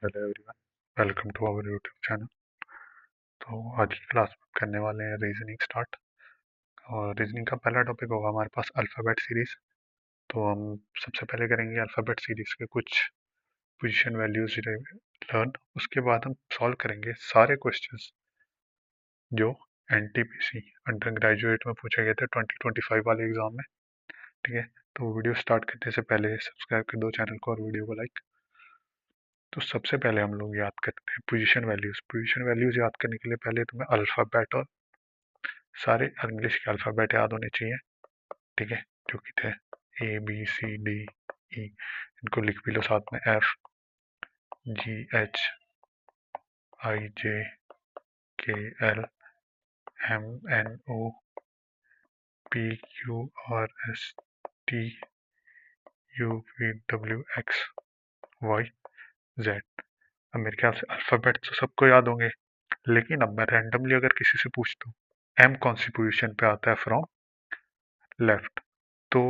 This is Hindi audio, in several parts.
Hello everyone, welcome to our YouTube channel. तो आज की क्लास में करने वाले हैं रीजनिंग स्टार्ट। और रीजनिंग का पहला टॉपिक होगा हमारे पास अल्फ़ाबेट सीरीज। तो हम सबसे पहले करेंगे अल्फ़ाबेट सीरीज के कुछ पोजीशन वैल्यूज लर्न। उसके बाद हम सॉल्व करेंगे सारे क्वेश्चंस जो एनटीपीसी अंडर ग्रेजुएट में पूछे गए थे 2025 वाले एग्जाम में। ठीक है, तो वीडियो स्टार्ट करने से पहले सब्सक्राइब कर दो चैनल को और वीडियो को लाइक। तो सबसे पहले हम लोग याद करते हैं पोजीशन वैल्यूज। पोजीशन वैल्यूज याद करने के लिए पहले तुम्हें अल्फ़ाबेट और सारे इंग्लिश के अल्फ़ाबेट याद होने चाहिए। ठीक है, जो कि थे ABCDE। इनको लिख भी लो साथ में, FGHIJKLMNOPQRSTUVWXYZ। अब मेरे ख्याल से अल्फ़ाबेट तो सबको याद होंगे, लेकिन अब मैं रैंडमली अगर किसी से पूछता हूँ एम कौन सी पोजीशन पे आता है फ्रॉम लेफ्ट, तो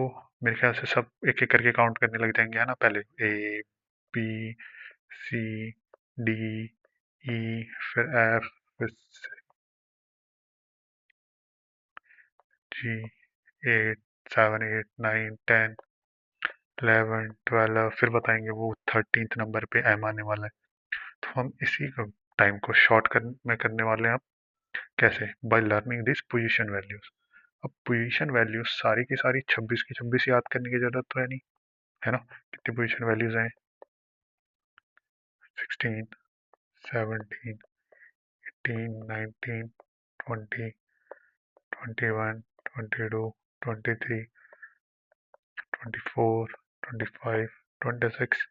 मेरे ख्याल से सब एक एक करके काउंट करने लग जाएंगे, है ना। पहले ABCDE, फिर F, फिर G, 8 7 8 9 10 11 12, फिर बताएंगे वो 13th नंबर पे एम आने वाला है। तो हम इसी टाइम को शॉर्ट में करने वाले हैं। अब कैसे? By learning this position values. अब पोजीशन वैल्यूज सारी की सारी 26 की 26 याद करने की जरूरत तो है नहीं, है ना। कितनी पोजीशन वैल्यूज हैं? 16, 17, 18, 19, 20, 21, 22, 23, 24, 25, 26,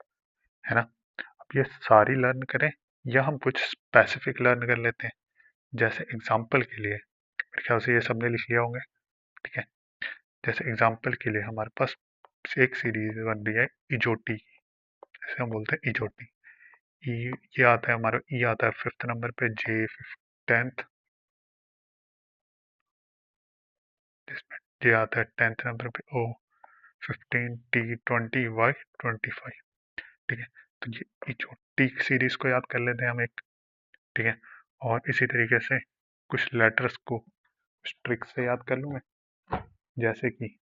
है ना। अब ये सारी लर्न करें या हम कुछ स्पेसिफिक लर्न कर लेते हैं। जैसे एग्जाम्पल के लिए मेरे ख्याल से ये सबने लिख लिया होंगे। ठीक है, जैसे एग्जाम्पल के लिए हमारे पास एक सीरीज बन रही है इजोटी, जैसे हम बोलते हैं इजोटी। ई, ये आता है हमारा, ई आता है 5th नंबर पे, जे 10th, जिसमें जे आता है 10th नंबर पे, ओ 15, टी 20, वाई 25। ठीक है, तो ये इजोटी सीरीज को याद कर लेते हैं हम एक। ठीक है, और इसी तरीके से कुछ लेटर्स को कुछ ट्रिक से याद कर लूँ मैं। जैसे कि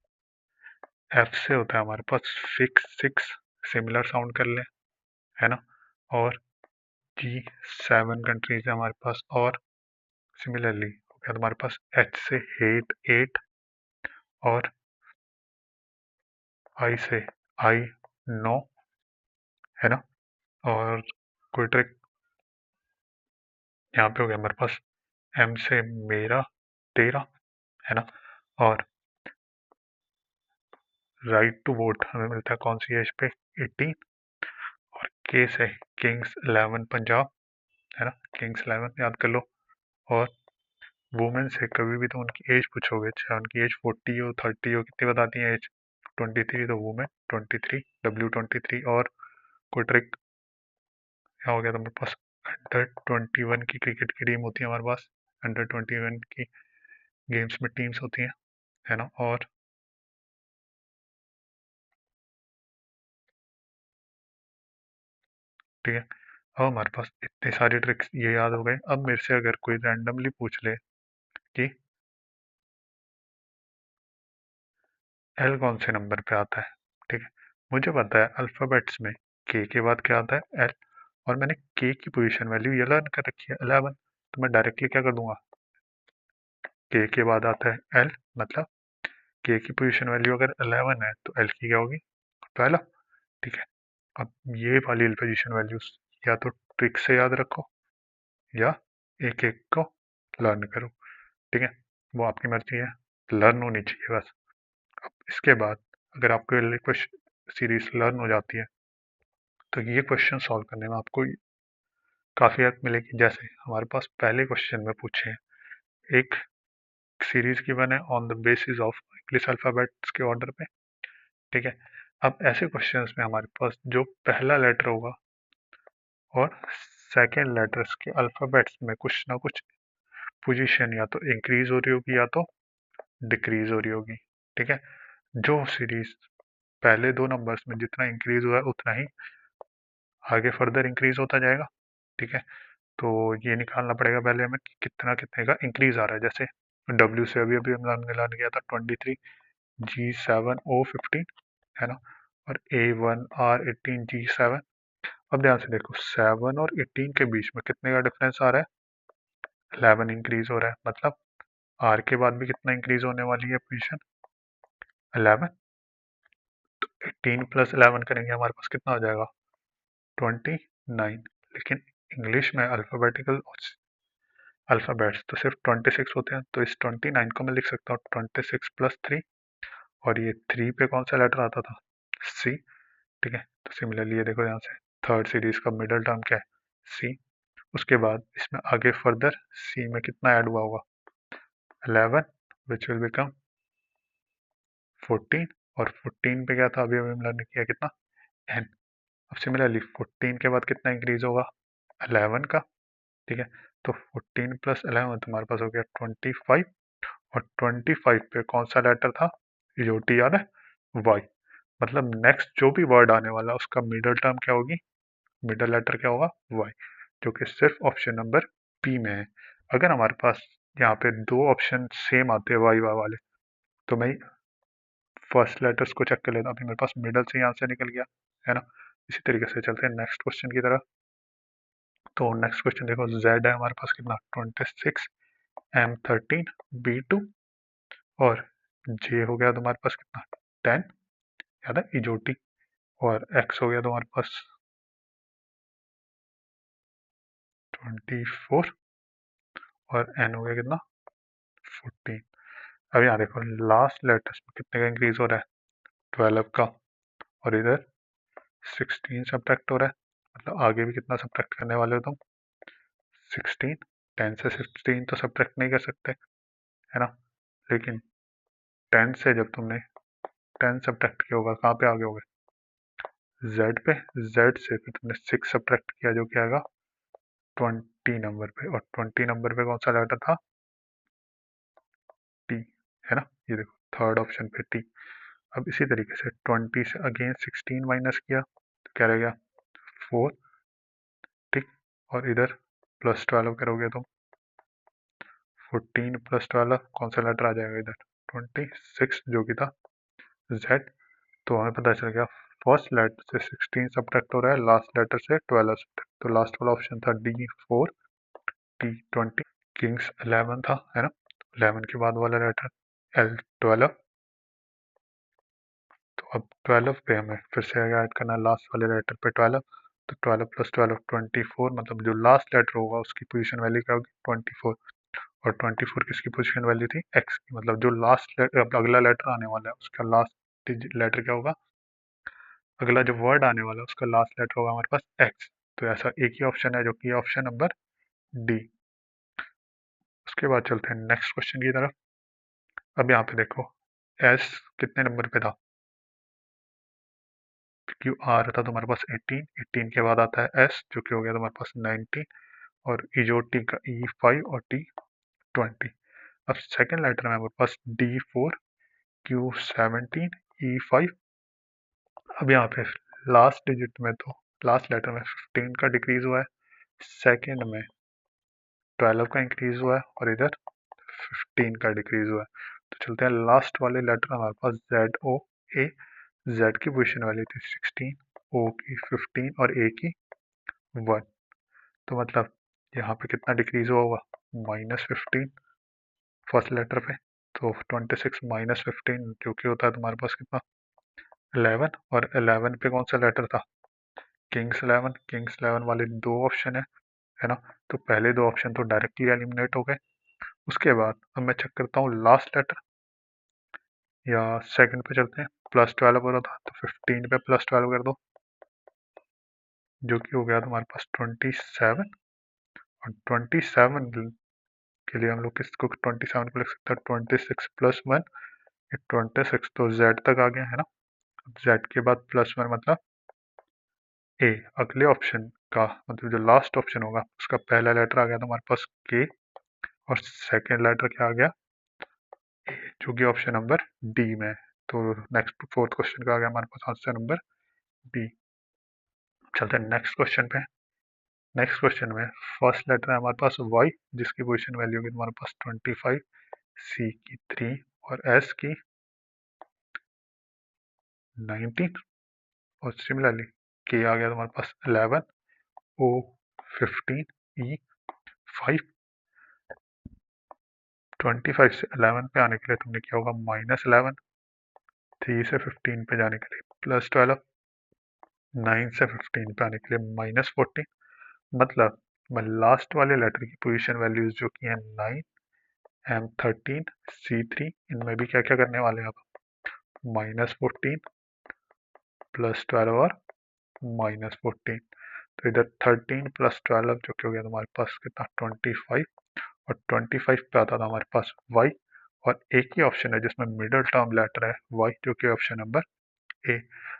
एफ से होता है हमारे पास फिक्स 6, सिमिलर साउंड कर लें, है ना। और जी 7 कंट्रीज है हमारे पास, और सिमिलरली हो गया हमारे पास एच से हेट 8, और आई से आई 9, है ना। और कोई ट्रिक यहाँ पे हो गया हमारे पास एम से मेरा 13, है ना। और राइट टू वोट हमें मिलता है कौन सी एज पे? 18। और के से किंग्स 11 पंजाब, है ना। किंग्स 11 याद कर लो। और वुमेन से कभी भी तो उनकी एज पूछोगे, चाहे उनकी एज 40 हो 30 हो, कितनी बताती है एज? 23, तो वुमेन 23, W23। और कोई ट्रिक यहाँ हो गया तो हमारे पास अंडर 21 की क्रिकेट की टीम होती है हमारे पास। अंडर 21 की गेम्स में टीम्स होती हैं, है ना। और ठीक है, अब हमारे पास इतने सारे ट्रिक्स ये याद हो गए। अब मेरे से अगर कोई रैंडमली पूछ ले कि एल कौन से नंबर पे आता है, ठीक है, मुझे पता है अल्फाबेट्स में के बाद क्या आता है? एल। और मैंने के की पोजीशन वैल्यू ये लर्न कर रखी है 11, तो मैं डायरेक्टली क्या कर दूंगा, के बाद आता है एल, मतलब के की पोजीशन वैल्यू अगर 11 है तो एल की क्या होगी? 12। ठीक है, अब ये वाली पोजीशन वैल्यूज या तो ट्रिक से याद रखो या एक एक को लर्न करो। ठीक है, वो आपकी मर्जी है, लर्न होनी चाहिए बस। अब इसके बाद अगर आपको ये क्वेश्चन सीरीज लर्न हो जाती है तो ये क्वेश्चन सॉल्व करने में आपको काफ़ी हेल्प मिलेगी। जैसे हमारे पास पहले क्वेश्चन में पूछे हैं, एक सीरीज गिवन है on the basis of English alphabets के ऑर्डर पे। ठीक है, अब ऐसे क्वेश्चंस में हमारे पास जो पहला लेटर होगा और सेकेंड लेटर्स के अल्फ़ाबेट्स में कुछ ना कुछ पोजीशन या तो इंक्रीज हो रही होगी या तो डिक्रीज हो रही होगी। ठीक है, जो सीरीज पहले दो नंबर्स में जितना इंक्रीज हुआ है उतना ही आगे फर्दर इंक्रीज होता जाएगा। ठीक है, तो ये निकालना पड़ेगा पहले हमें कि कितना कितने का इंक्रीज आ रहा है। जैसे डब्ल्यू से अभी अभी हम मिलान गया था 23 G7O15, है ना, और A1R18 G7। अब ध्यान से देखो 7 और 18 के बीच में कितने का डिफरेंस आ रहा है, 11 इंक्रीज हो रहा है। मतलब आर के बाद भी कितना इंक्रीज होने वाली है पोजीशन, 11। तो 18 प्लस 11 करेंगे हमारे पास कितना हो जाएगा, 29। लेकिन इंग्लिश में अल्फ़ाबेट्स तो सिर्फ 26 होते हैं, तो इस 29 को मैं लिख सकता हूँ 26 प्लस 3। और ये 3 पे कौन सा लेटर आता था, सी। ठीक है, तो सिमिलरली ये देखो यहाँ से थर्ड सीरीज का मिडल टर्म क्या है, सी। उसके बाद इसमें आगे फर्दर सी में कितना ऐड हुआ होगा, 11, विच विल बिकम 14। और 14 पे क्या था, अभी अभी हम लर्न किया कितना, एन। अब सिमिलरली 14 के बाद कितना इंक्रीज होगा, 11 का। ठीक है, तो 14 प्लस 11 तुम्हारे पास हो गया 25। और 25 पे कौन सा लेटर था, जो टी याद है, वाई। मतलब नेक्स्ट जो भी वर्ड आने वाला है उसका मिडल टर्म क्या होगी, मिडल लेटर क्या होगा, वाई, जो कि सिर्फ ऑप्शन नंबर बी में है। अगर हमारे पास यहाँ पे दो ऑप्शन सेम आते हैं वाई वाई वाले, तो मैं फर्स्ट लेटर्स को चेक कर लेता हूँ, अभी मेरे पास मिडल से ही आंसर निकल गया, है ना। इसी तरीके से चलते हैं नेक्स्ट क्वेश्चन की तरफ। तो नेक्स्ट क्वेश्चन देखो, जेड है हमारे पास कितना, 26 M13 B2। और जे हो गया तुम्हारे पास कितना, 10, याद है इजोटी। और एक्स हो गया तुम्हारे पास 24। और एन हो गया कितना, 14। अब यहाँ देखो लास्ट लेटर्स में कितने का इंक्रीज हो रहा है, 12 का। और इधर 16 सब्ट्रैक्ट हो रहा है। मतलब आगे भी कितना सब्ट्रैक्ट करने वाले हो तुम, 16। 10 से 16 तो सब्ट्रैक्ट नहीं कर सकते, है ना। लेकिन 10 से जब तुमने 10 सब्ट्रैक्ट किया होगा कहाँ पे आगे होगे, जेड पे। जेड से फिर तुमने 6 सब्ट्रैक्ट किया, जो कि आएगा 20 नंबर पे। और 20 नंबर पे कौन सा लेटर था, टी, है ना। ये देखो थर्ड ऑप्शन पे टी। अब इसी तरीके से 20 से अगेन 16 माइनस किया तो क्या रह गया, 4। ठीक, और इधर प्लस 12 करोगे तो 14 प्लस 12 कौन सा लेटर आ जाएगा इधर, 26, जो कि था जेड। तो हमें पता चल गया फर्स्ट लेटर से 16 सब्ट्रैक्ट हो रहा है, लास्ट लेटर से 12 सब्ट्रैक्ट। तो लास्ट वाला ऑप्शन था D4, T20। किंग्स 11 था, है ना। 11 के बाद वाला लेटर L12। तो अब 12 पे हमें फिर से ऐड करना है लास्ट वाले लेटर पे 12। तो 12 प्लस 12 24। मतलब जो लास्ट लेटर होगा उसकी पोजीशन वैल्यू क्या होगी, 24। और 24 किसकी पोजीशन वैल्यू थी, एक्स की। मतलब जो लास्ट अगला लेटर आने वाला है उसका लास्ट लेटर क्या होगा, अगला जो वर्ड आने वाला है उसका लास्ट लेटर होगा हमारे पास एक्स। तो ऐसा एक ही ऑप्शन है जो कि ऑप्शन नंबर डी। उसके बाद चलते हैं नेक्स्ट क्वेश्चन की तरफ। अब यहाँ पे देखो एस कितने नंबर पे था, क्यू आर था तुम्हारे पास 18। 18 के बाद आता है एस, जो कि हो गया तुम्हारे पास 19। और इजो टी का E5 और T20। अब सेकंड लेटर में हमारे पास D4 Q17 E5। अब यहाँ पे लास्ट डिजिट में तो लास्ट लेटर में 15 का डिक्रीज हुआ है, सेकंड में 12 का इंक्रीज हुआ है, और इधर 15 का डिक्रीज हुआ है। तो चलते हैं लास्ट वाले लेटर हमारे पास ZOA। जेड की पोजीशन वाली थी 16, ओ की 15 और ए की 1। तो मतलब यहाँ पे कितना डिक्रीज हुआ होगा, -15 फर्स्ट लेटर पे। तो 26 -15 जो कि होता है तुम्हारे पास कितना, 11। और 11 पे कौन सा लेटर था, किंग्स 11। किंग्स 11 वाले दो ऑप्शन है ना। तो पहले दो ऑप्शन तो डायरेक्टली एलिमिनेट हो गए। उसके बाद अब मैं चेक करता हूँ लास्ट लेटर, या सेकंड पे चलते हैं। +12 हो रहा था तो 15 पे +12 कर दो, जो कि हो गया तुम्हारे पास 27। और 27 के लिए हम लोग किसको 27 को लिख सकते हैं, 26 + 1, 26। तो जेड तक आ गया, है ना। जेड के बाद +1 मतलब ए। अगले ऑप्शन का मतलब जो लास्ट ऑप्शन होगा उसका पहला लेटर आ गया तुम्हारे पास के। और सेकेंड लेटर क्या आ गया, ए, जो कि ऑप्शन नंबर डी में है। तो नेक्स्ट फोर्थ क्वेश्चन का आ गया हमारे पास आंसर नंबर बी। चलते हैं नेक्स्ट क्वेश्चन पे। नेक्स्ट क्वेश्चन में फर्स्ट लेटर है हमारे पास वाई, जिसकी पोजीशन वैल्यू होगी हमारे पास 25, सी की 3 और एस की 19, और सिमिलरली के आ गया तुम्हारे पास 11, ओ 15, ई 5। 25 से 11 पे आने के लिए तुमने किया होगा -11, 3 से 15 पे जाने के लिए +12, 9 से 15 पे आने के लिए -14। मतलब मैं लास्ट वाले लेटर की पोजीशन वैल्यूज जो की है 9, M13, C3, इनमें भी क्या क्या करने वाले हैं आप, -14, +12 और -14। तो इधर 13 + 12 जो कि हो गया तुम्हारे पास कितना 25, और 25 पे आता था हमारे पास y, और एक ही ऑप्शन है जिसमें मिडिल टर्म लेटर है y, जो कि ऑप्शन नंबर ए।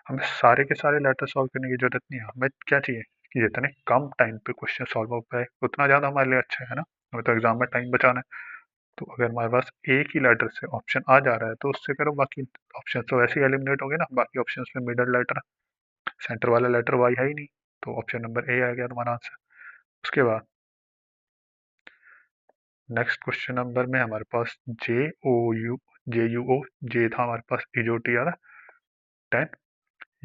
हमें सारे के सारे लेटर सॉल्व करने की जरूरत नहीं है, हमें क्या चाहिए कि जितने कम टाइम पे क्वेश्चन सॉल्व हो पाए उतना ज़्यादा हमारे लिए अच्छा है ना। हमें तो एग्जाम में टाइम बचाना है। तो अगर हमारे पास एक ही लेटर से ऑप्शन आ जा रहा है तो उससे करो, बाकी ऑप्शन तो वैसे ही एलिमिनेट हो गए ना। बाकी ऑप्शन में मिडिल लेटर, सेंटर वाला लेटर वाई है ही नहीं, तो ऑप्शन नंबर ए आ गया तुम्हारा आंसर। उसके बाद नेक्स्ट क्वेश्चन नंबर में हमारे पास जे था हमारे पास इजोटी आ रहा 10,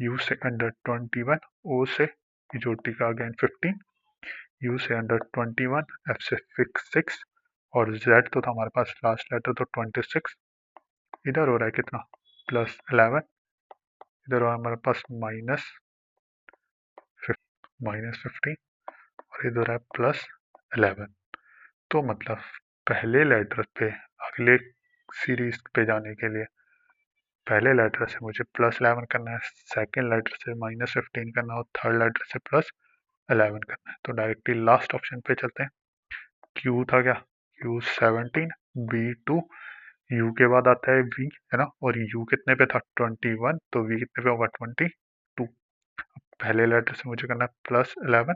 यू से अंडर 21, ओ से इजोटी का अगेन 15, यू से अंडर 21, एफ से फिक्स 6, और जेड तो था हमारे पास लास्ट लेटर तो 26। इधर हो रहा है कितना +11, इधर हो रहा है हमारे पास -15, और इधर है +11। तो मतलब पहले लेटर पे अगले सीरीज पे जाने के लिए पहले लेटर से मुझे +11 करना है, सेकेंड लेटर से -15 करना है, और थर्ड लेटर से +11 करना है। तो डायरेक्टली लास्ट ऑप्शन पे चलते हैं। क्यू था क्या, क्यू 17, बी 2, यू के बाद आता है वी, है ना, और यू कितने पे था 21, तो वी कितने पे होगा 22। पहले लेटर से मुझे करना है +11,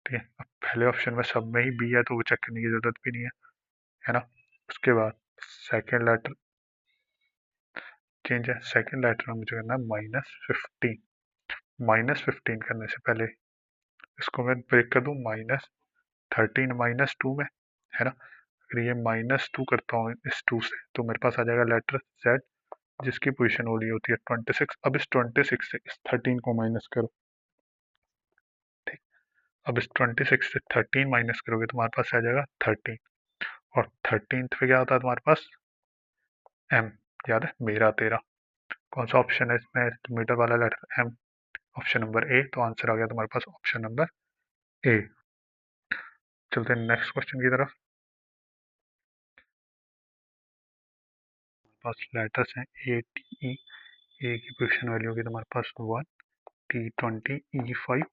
ठीक है। अब पहले ऑप्शन में सब में ही बी है तो वो चेक करने की जरूरत भी नहीं है ना। उसके बाद सेकेंड लेटर चेंज है, सेकेंड लेटर में मुझे करना है -15। -15 करने से पहले इसको मैं ब्रेक कर दूं -13 -2 में, है ना। अगर ये -2 करता हूँ इस 2 से तो मेरे पास आ जाएगा लेटर Z, जिसकी पोजीशन हो रही होती है 26। अब इस 26 से इस 13 को माइनस करो, ठीक। अब इस 26 से 13 माइनस करोगे तो तुम्हारे पास आ जाएगा 13, और 13 पे क्या होता है तुम्हारे पास M, याद है मेरा तेरा। कौन सा ऑप्शन है इसमें मीटर वाला letter M, option number A. तो आंसर आ गया तुम्हारे पास ऑप्शन नंबर ए। चलते हैं नेक्स्ट क्वेश्चन की तरफ। पास लेटर्स हैं ए टी ई, ए की पोजीशन वैल्यू होगी तुम्हारे पास 1, T20, E5।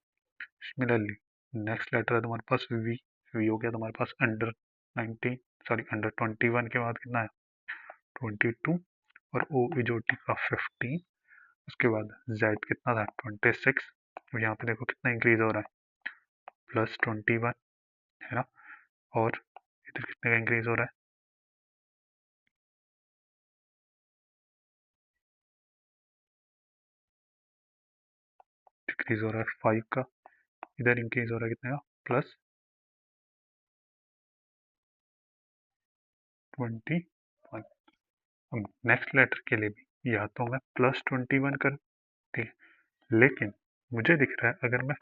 Similarly next letter है तुम्हारे पास वी, वी हो गया तुम्हारे पास अंडर 19, सॉरी अंडर 21 के बाद कितना है 22, और ओ इजोटी का 15। उसके बाद जेड कितना था 26, यहाँ पे देखो कितना इंक्रीज हो रहा है +21, है ना। और इधर कितने का इंक्रीज हो रहा है, डिक्रीज हो रहा है 5 का। इधर इंक्रीज हो रहा है कितने का +21। अब नेक्स्ट लेटर के लिए भी या तो मैं +21 करूँ, ठीक है, लेकिन मुझे दिख रहा है अगर मैं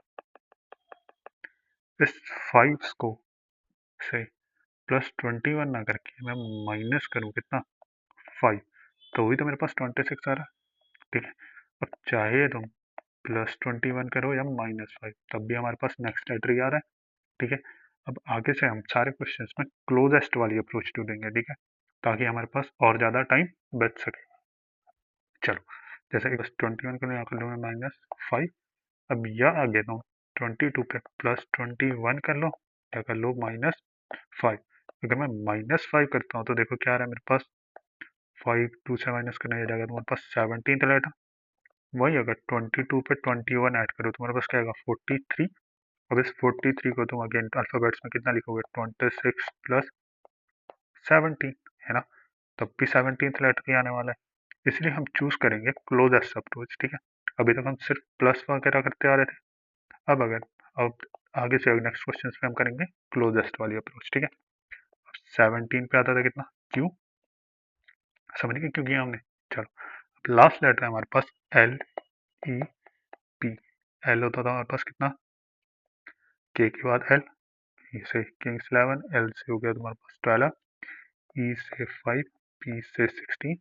इस 5 को से +21 ना करके मैं माइनस करूँ कितना 5, तो भी तो मेरे पास 26 आ रहा है, ठीक है। अब चाहे तुम +21 करो या -5, तब भी हमारे पास नेक्स्ट लेटर ही आ रहा है, ठीक है। अब आगे से हम सारे क्वेश्चंस में क्लोजेस्ट वाली अप्रोच ढूंढेंगे, ठीक है, ताकि हमारे पास और ज़्यादा टाइम बच सके। चलो, जैसे कि बस 21 को यहाँ कर लो मैं -5। अब यह आगे दो 22 पे +21 कर लो या कर लो -5। अगर मैं -5 करता हूँ तो देखो क्या आ रहा है मेरे पास, 5 2 से माइनस करने जाएगा तुम्हारे पास 17 लेटर। वही अगर 22 पे 21 ऐड करो तुम्हारे पास क्या आएगा 43। अब इस 43 को तुम अगेन अल्फाबेट्स में कितना लिखोगे 26 + 17, है ना। तब भी 17th लेटर ही आने वाला है, इसलिए हम चूज करेंगे क्लोजेस्ट अप्रोच, ठीक है। अभी तक हम सिर्फ प्लस वगैरह करते आ रहे थे, अब आगे से नेक्स्ट क्वेश्चन में हम करेंगे क्लोजेस्ट वाली अप्रोच, ठीक है। 17 पे आता था कितना, क्यू, समझ गए क्यों किया हमने। चलो लास्ट लेटर है हमारे पास एल ई पी। एल होता था हमारे पास कितना, के के बाद एल, ई से किंग्स 11, एल से हो गया तुम्हारे पास 12, ई से 5, पी से 16।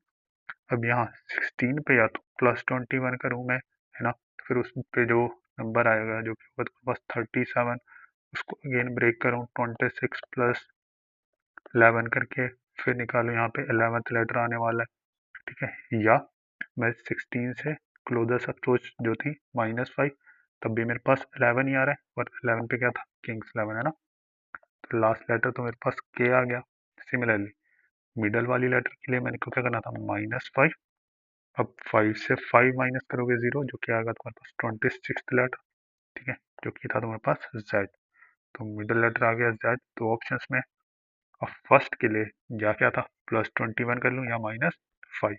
अब यहाँ 16 पे या तो +21 करूँ मैं, है ना, फिर उस पे जो नंबर आएगा जो कि होगा तुम्हारे पास 37, उसको अगेन ब्रेक करूँ 26 प्लस 11 करके, फिर निकालूँ यहाँ पे 11th लेटर आने वाला है, ठीक है। या मैं 16 से क्लोजेस्ट अप्रोच जो थी -5, तब भी मेरे पास 11 ही आ रहा है, और 11 पे क्या था, किंग्स 11, है ना। तो लास्ट लेटर तो मेरे पास के आ गया। सिमिलरली मिडल वाली लेटर के लिए मैंने को क्या करना था, -5। अब 5 से 5 माइनस करोगे 0, जो कि आएगा तुम्हारे पास 26th लेटर, ठीक है, जो कि था तुम्हारे पास Z। तो मिडल लेटर आ गया Z, तो ऑप्शंस में अब फर्स्ट के लिए या क्या था, +21 कर लूँ या -5।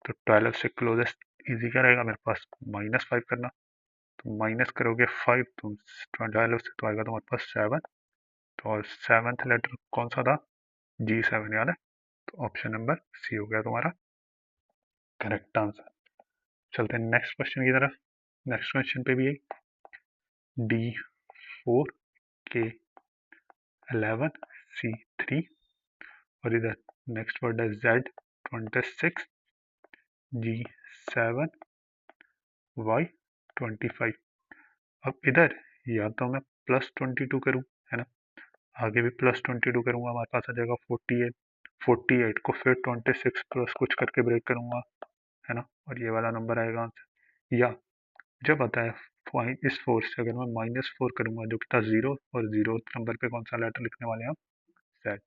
तो 12 से क्लोजेस्ट इजी क्या रहेगा मेरे पास, -5 करना। तो माइनस करोगे 5 तो 12 से तो आएगा तुम्हारे पास 7। तो और 7th लेटर कौन सा था, G7, याद है। तो ऑप्शन नंबर सी हो गया तुम्हारा करेक्ट आंसर। चलते हैं नेक्स्ट क्वेश्चन की तरफ। नेक्स्ट क्वेश्चन पे भी यही D4K11C3, और इधर नेक्स्ट वर्ड है Z26G7Y25। अब इधर या तो मैं +22 करूँ, है ना, आगे भी +22 करूँगा, हमारे पास आ जाएगा 48। 48 को फिर 26 प्लस कुछ करके ब्रेक करूँगा, है ना, और ये वाला नंबर आएगा आंसर। या जब आता है इस 4 से अगर मैं -4 करूँगा, जो कि था 0, और 0 नंबर पे कौन सा लेटर लिखने वाले हैं हम, Z,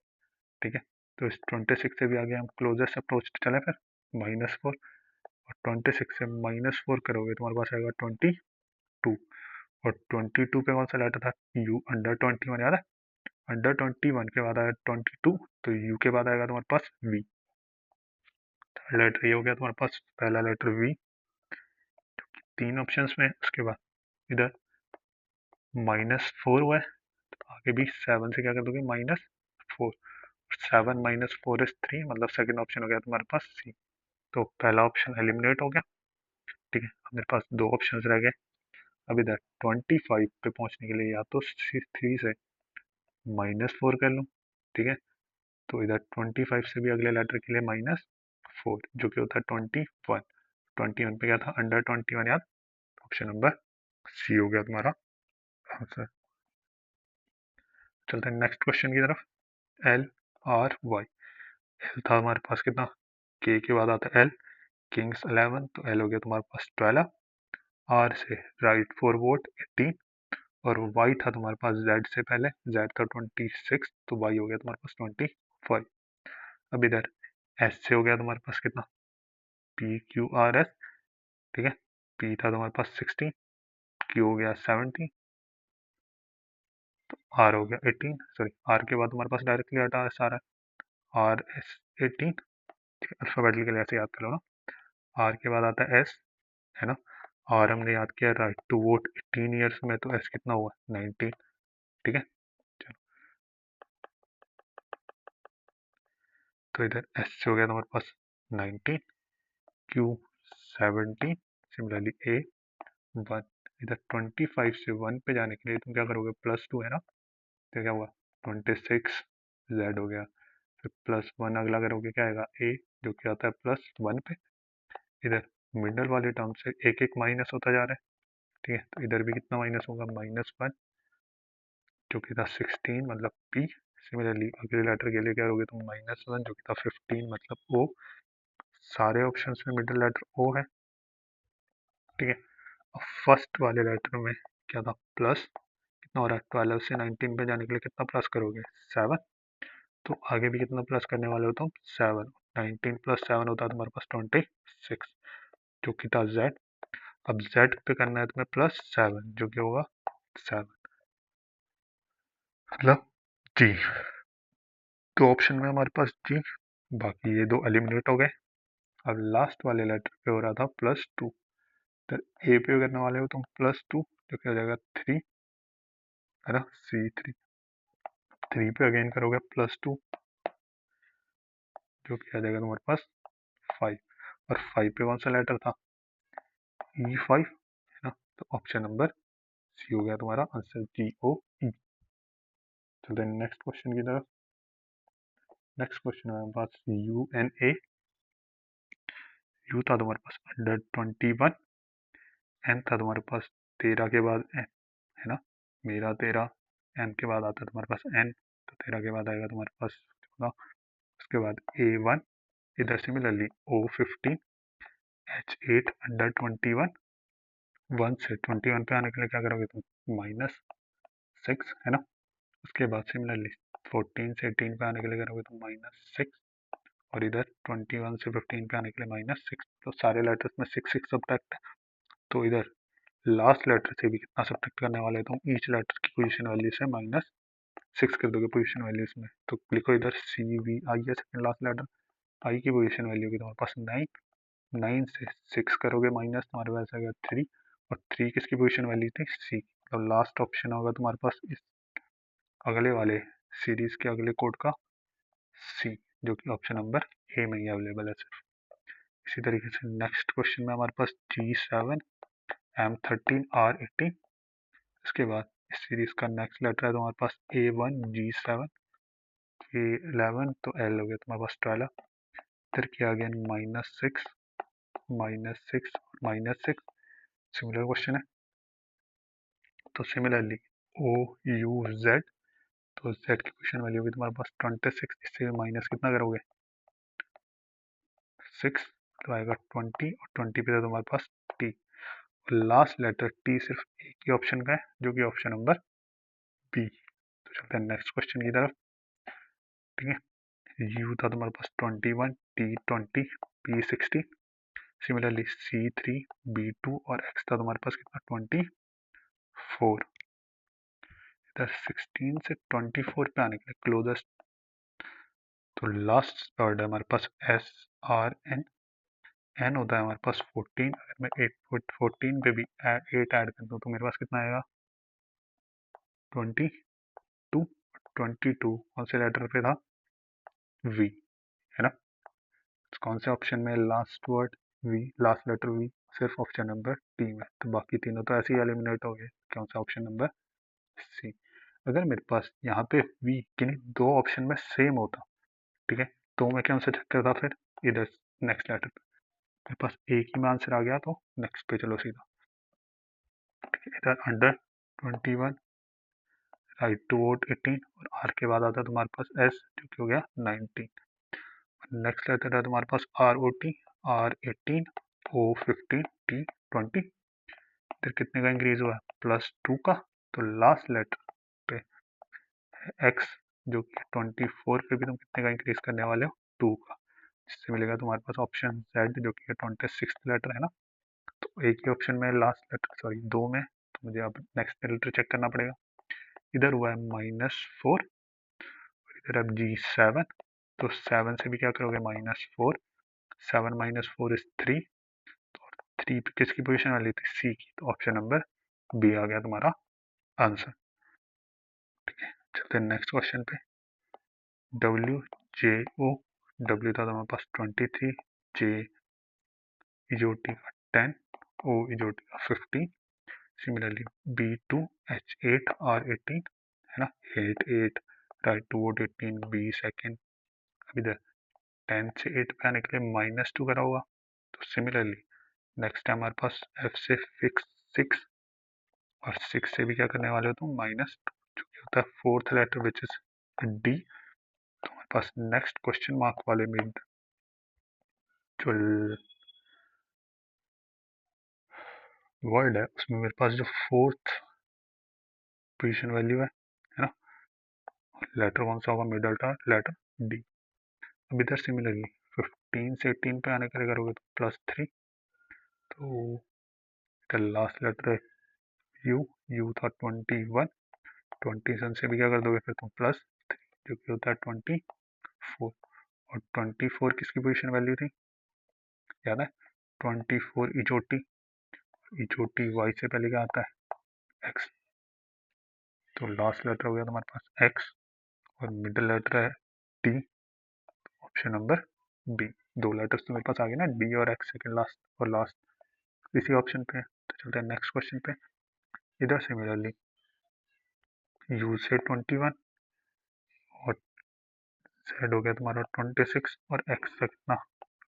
ठीक है। तो इस 26 से भी आगे हम क्लोजेस्ट अप्रोच चले फिर -4, और 26 से -4 करोगे तुम्हारे पास आएगा 22, और 22 पे कौन सा लेटर था, U _21, याद है। _21 के बाद आया 22, तो U के बाद आएगा तुम्हारे पास V। थर्ड लेटर ये हो गया तुम्हारे पास, पहला लेटर V, 3 ऑप्शंस में। उसके बाद इधर -4 हुआ है, तो आगे भी 7 से क्या कर दोगे, -4। 7 - 4 इज 3, मतलब सेकंड ऑप्शन हो गया तुम्हारे पास सी। तो पहला ऑप्शन एलिमिनेट हो गया, ठीक है। अब मेरे पास दो ऑप्शन रह गए। अब इधर 25 पे पहुंचने के लिए या तो 3 से -4 कर लूँ, ठीक है। तो इधर 25 से भी अगले लेटर के लिए -4, जो कि होता है 21। 21 पे क्या था, _21, याद। ऑप्शन नंबर सी हो गया तुम्हारा आंसर। चलते हैं नेक्स्ट क्वेश्चन की तरफ। LRY। एल था हमारे पास कितना, के बाद आता है एल, किंग्स 11, तो एल हो गया तुम्हारे पास 12। आर से राइट फॉरवर्ड 18, और वाई था तुम्हारे पास जेड से पहले, जेड था 26, तो वाई हो गया तुम्हारे पास 25। अब इधर एस से हो गया तुम्हारे पास कितना, PQRS, ठीक है। पी था तुम्हारे पास 16, क्यू हो गया 17, तो आर हो गया 18, सॉरी आर के बाद तुम्हारे पास डायरेक्टली हटा एस आ रहा है, RS 18, अल्फाबेटिकली ऐसे याद कर लो ना। आर के बाद आता है एस, है ना, और हमने याद किया राइट टू वोट 18 ईयर्स में, तो एस कितना हुआ, 19, ठीक है। चलो तो इधर एस से हो गया तुम्हारे पास 19, क्यू 17, सिमिलरली ए 1। इधर 25 से 1 पे जाने के लिए तुम क्या करोगे, +2, है ना, तो क्या हुआ 26, जेड हो गया, फिर +1 अगला करोगे क्या आएगा ए, जो कि आता है +1 पे। इधर मिडल वाले टर्म से एक एक माइनस होता जा रहा है, ठीक है। तो इधर भी कितना माइनस होगा, -1, जो कि था 16, मतलब पी। सिमिलरली अगले लेटर के लिए क्या करोगे तुम, -1, जो कि था 15, मतलब ओ। सारे ऑप्शंस में मिडिल लेटर ओ है, ठीक है। अब फर्स्ट वाले लेटर में क्या था, प्लस, कितना हो रहा है, 12 से 19 पे जाने के लिए कितना प्लस करोगे, 7। तो आगे भी कितना प्लस करने वाले हो तुम, 7। 19 + 7 होता है तुम्हारे पास 26, जो कि था जेड। अब जेड पे करना है तुम्हें +7, जो कि होगा 7, मतलब जी। तो ऑप्शन में हमारे पास जी, बाकी ये दो एलिमिनेट हो गए। अब लास्ट वाले लेटर पे हो रहा था +2, तो ए पे करने वाले हो तुम +2 जो कि हो जाएगा 3, है ना, C3। 3 पे अगेन करोगे +2 जो कि आ जाएगा तुम्हारे पास 5, और 5 पे कौन सा लेटर था, E5, है ना। तो ऑप्शन नंबर सी हो गया तुम्हारा आंसर, GOE। चलते हैं नेक्स्ट क्वेश्चन की तरफ। नेक्स्ट क्वेश्चन है हमारे पास UNA। यू था तुम्हारे पास अंडर 21, एन था तुम्हारे पास 13 के बाद एन, है ना, मेरा 13, एन के बाद आता है तुम्हारे पास एन, तो 13 के बाद आएगा तुम्हारे पास 14, उसके बाद A1, इधर सिमिलरली O15, H8 अंडर 21, 1 से 21 पे आने के लिए क्या करोगे तुम, -6, है ना। उसके बाद सिमिलरली 14 से 18 पे आने के लिए करोगे तुम -6, और इधर 21 से 15 पे आने के लिए -6, तो सारे लेटर्स में 6 सब्ट्रैक्ट है, तो इधर लास्ट लेटर से भी कितना सब्ट्रैक्ट करने वाले हैं, तो ईच लेटर की पोजीशन वैल्यू से -6 कर दोगे पोजीशन वैल्यूज में। तो लिखो इधर CVI है सेकंड लास्ट लेटर, आई की पोजीशन वैल्यू की तुम्हारे पास 9, 9 से 6 करोगे माइनस, तुम्हारे पास आएगा 3, और 3 किसकी पोजीशन वैल्यू थी, C। तो लास्ट ऑप्शन होगा तुम्हारे पास इस अगले वाले सीरीज के अगले कोड का C, जो कि ऑप्शन नंबर ए में ही अवेलेबल है सिर्फ। इसी तरीके से नेक्स्ट क्वेश्चन में हमारे पास G7 M13 R18, इसके बाद इस सीरीज का नेक्स्ट लेटर है तुम्हारे पास A1 G7 K11, तो L हो गया तुम्हारे पास 12, फिर किया गया -6, -6, -6, सिमिलर क्वेश्चन है। तो सिमिलरली OUZ, तो Z की क्वेश्चन वैल्यू होगी तुम्हारे पास 26, इससे माइनस कितना करोगे 6, तो आएगा 20, और 20 पे तो तुम्हारे पास T, लास्ट लेटर T सिर्फ एक ही ऑप्शन का है जो कि ऑप्शन नंबर B। तो चलते हैं नेक्स्ट क्वेश्चन की तरफ, ठीक है। U था तुम्हारे पास 21, T20, P16, similarly C3, B2 और X था तुम्हारे पास कितना 24, इधर 16 से 24 पे आने के लिए क्लोजेस्ट, तो लास्ट वर्ड है हमारे पास SRN, एन होता है हमारे पास 14, अगर मैं 14 पे भी 8 ऐड कर दूँ तो मेरे पास कितना आएगा 22, 22 कौन से लेटर पे था, V, है ना। कौन से ऑप्शन में last word V, last letter V, सिर्फ ऑप्शन नंबर टी में, तो बाकी तीनों तो ऐसे ही एलिमिनेट हो गए, कौन सा ऑप्शन नंबर C। अगर मेरे पास यहाँ पे V किन्हीं दो ऑप्शन में सेम होता, ठीक है, तो मैं क्या उनसे चेक करता, फिर इधर नेक्स्ट लेटर पे मेरे पास एक ही में आंसर आ गया तो नेक्स्ट पे चलो सीधा, इधर अंडर 21, राइट टू वोट 18, और आर के बाद आता है तुम्हारे पास एस जो कि हो गया 19, नेक्स्ट लेटर है तुम्हारे पास ROT, R18, O15, T20, इधर कितने का इंक्रीज हुआ है +2 का, तो लास्ट लेटर पे X जो कि 24 पे भी तुम कितने का इंक्रीज करने वाले हो 2 का, जिससे मिलेगा तुम्हारे पास ऑप्शन Z जो कि 26 लेटर है ना। तो एक ही ऑप्शन में लास्ट लेटर, सॉरी दो में, तो मुझे अब नेक्स्ट लेटर चेक करना पड़ेगा। इधर हुआ है -4, इधर अब G7, तो 7 से भी क्या करोगे -4, 7 -4 इज 3, तो 3 पे किसकी पोजीशन वाली थी C की, तो ऑप्शन नंबर B आ गया तुम्हारा आंसर, ठीक है। चलते हैं नेक्स्ट क्वेश्चन पे। WJO, W था तुम्हारे पास 23, J इजोटी का 10, O इजोटी का 15, सिमिलरली B2 H8 R18, है ना, 8 right to vote 18, B second, अब इधर 10 से 8 पे आने के लिए -2 करा हुआ, तो सिमिलरली नेक्स्ट है हमारे पास F से फिक्स 6, और 6 से भी क्या करने वाले हो तुम -2, जो कि होता है fourth letter which is D। तो हमारे पास नेक्स्ट क्वेश्चन मार्क वाले में जो वर्ड है उसमें मेरे पास जो फोर्थ पोजीशन वैल्यू है ना, लेटर कौन सा होगा, मिडल का लेटर D। अब इधर सिमिलरली 15 से 18 पे आने के लिए करोगे तो +3, तो इधर लास्ट लेटर है U था 21, 27 से भी क्या कर दोगे फिर तुम +3 जो कि होता है 24, और 24 किसकी पोजीशन वैल्यू थी याद है, 24 इजोटी, ये छोटी वाई से पहले क्या आता है एक्स, तो लास्ट लेटर हो गया तुम्हारे पास एक्स और मिडिल लेटर है टी, ऑप्शन नंबर बी। दो लेटर्स तो मेरे पास आ गए ना, डी और एक्स सेकंड लास्ट और लास्ट इसी ऑप्शन पे है। तो चलते हैं नेक्स्ट क्वेश्चन पे। इधर सिमिलरली यू से 21 और जेड हो गया तुम्हारा 26 और एक्स से कितना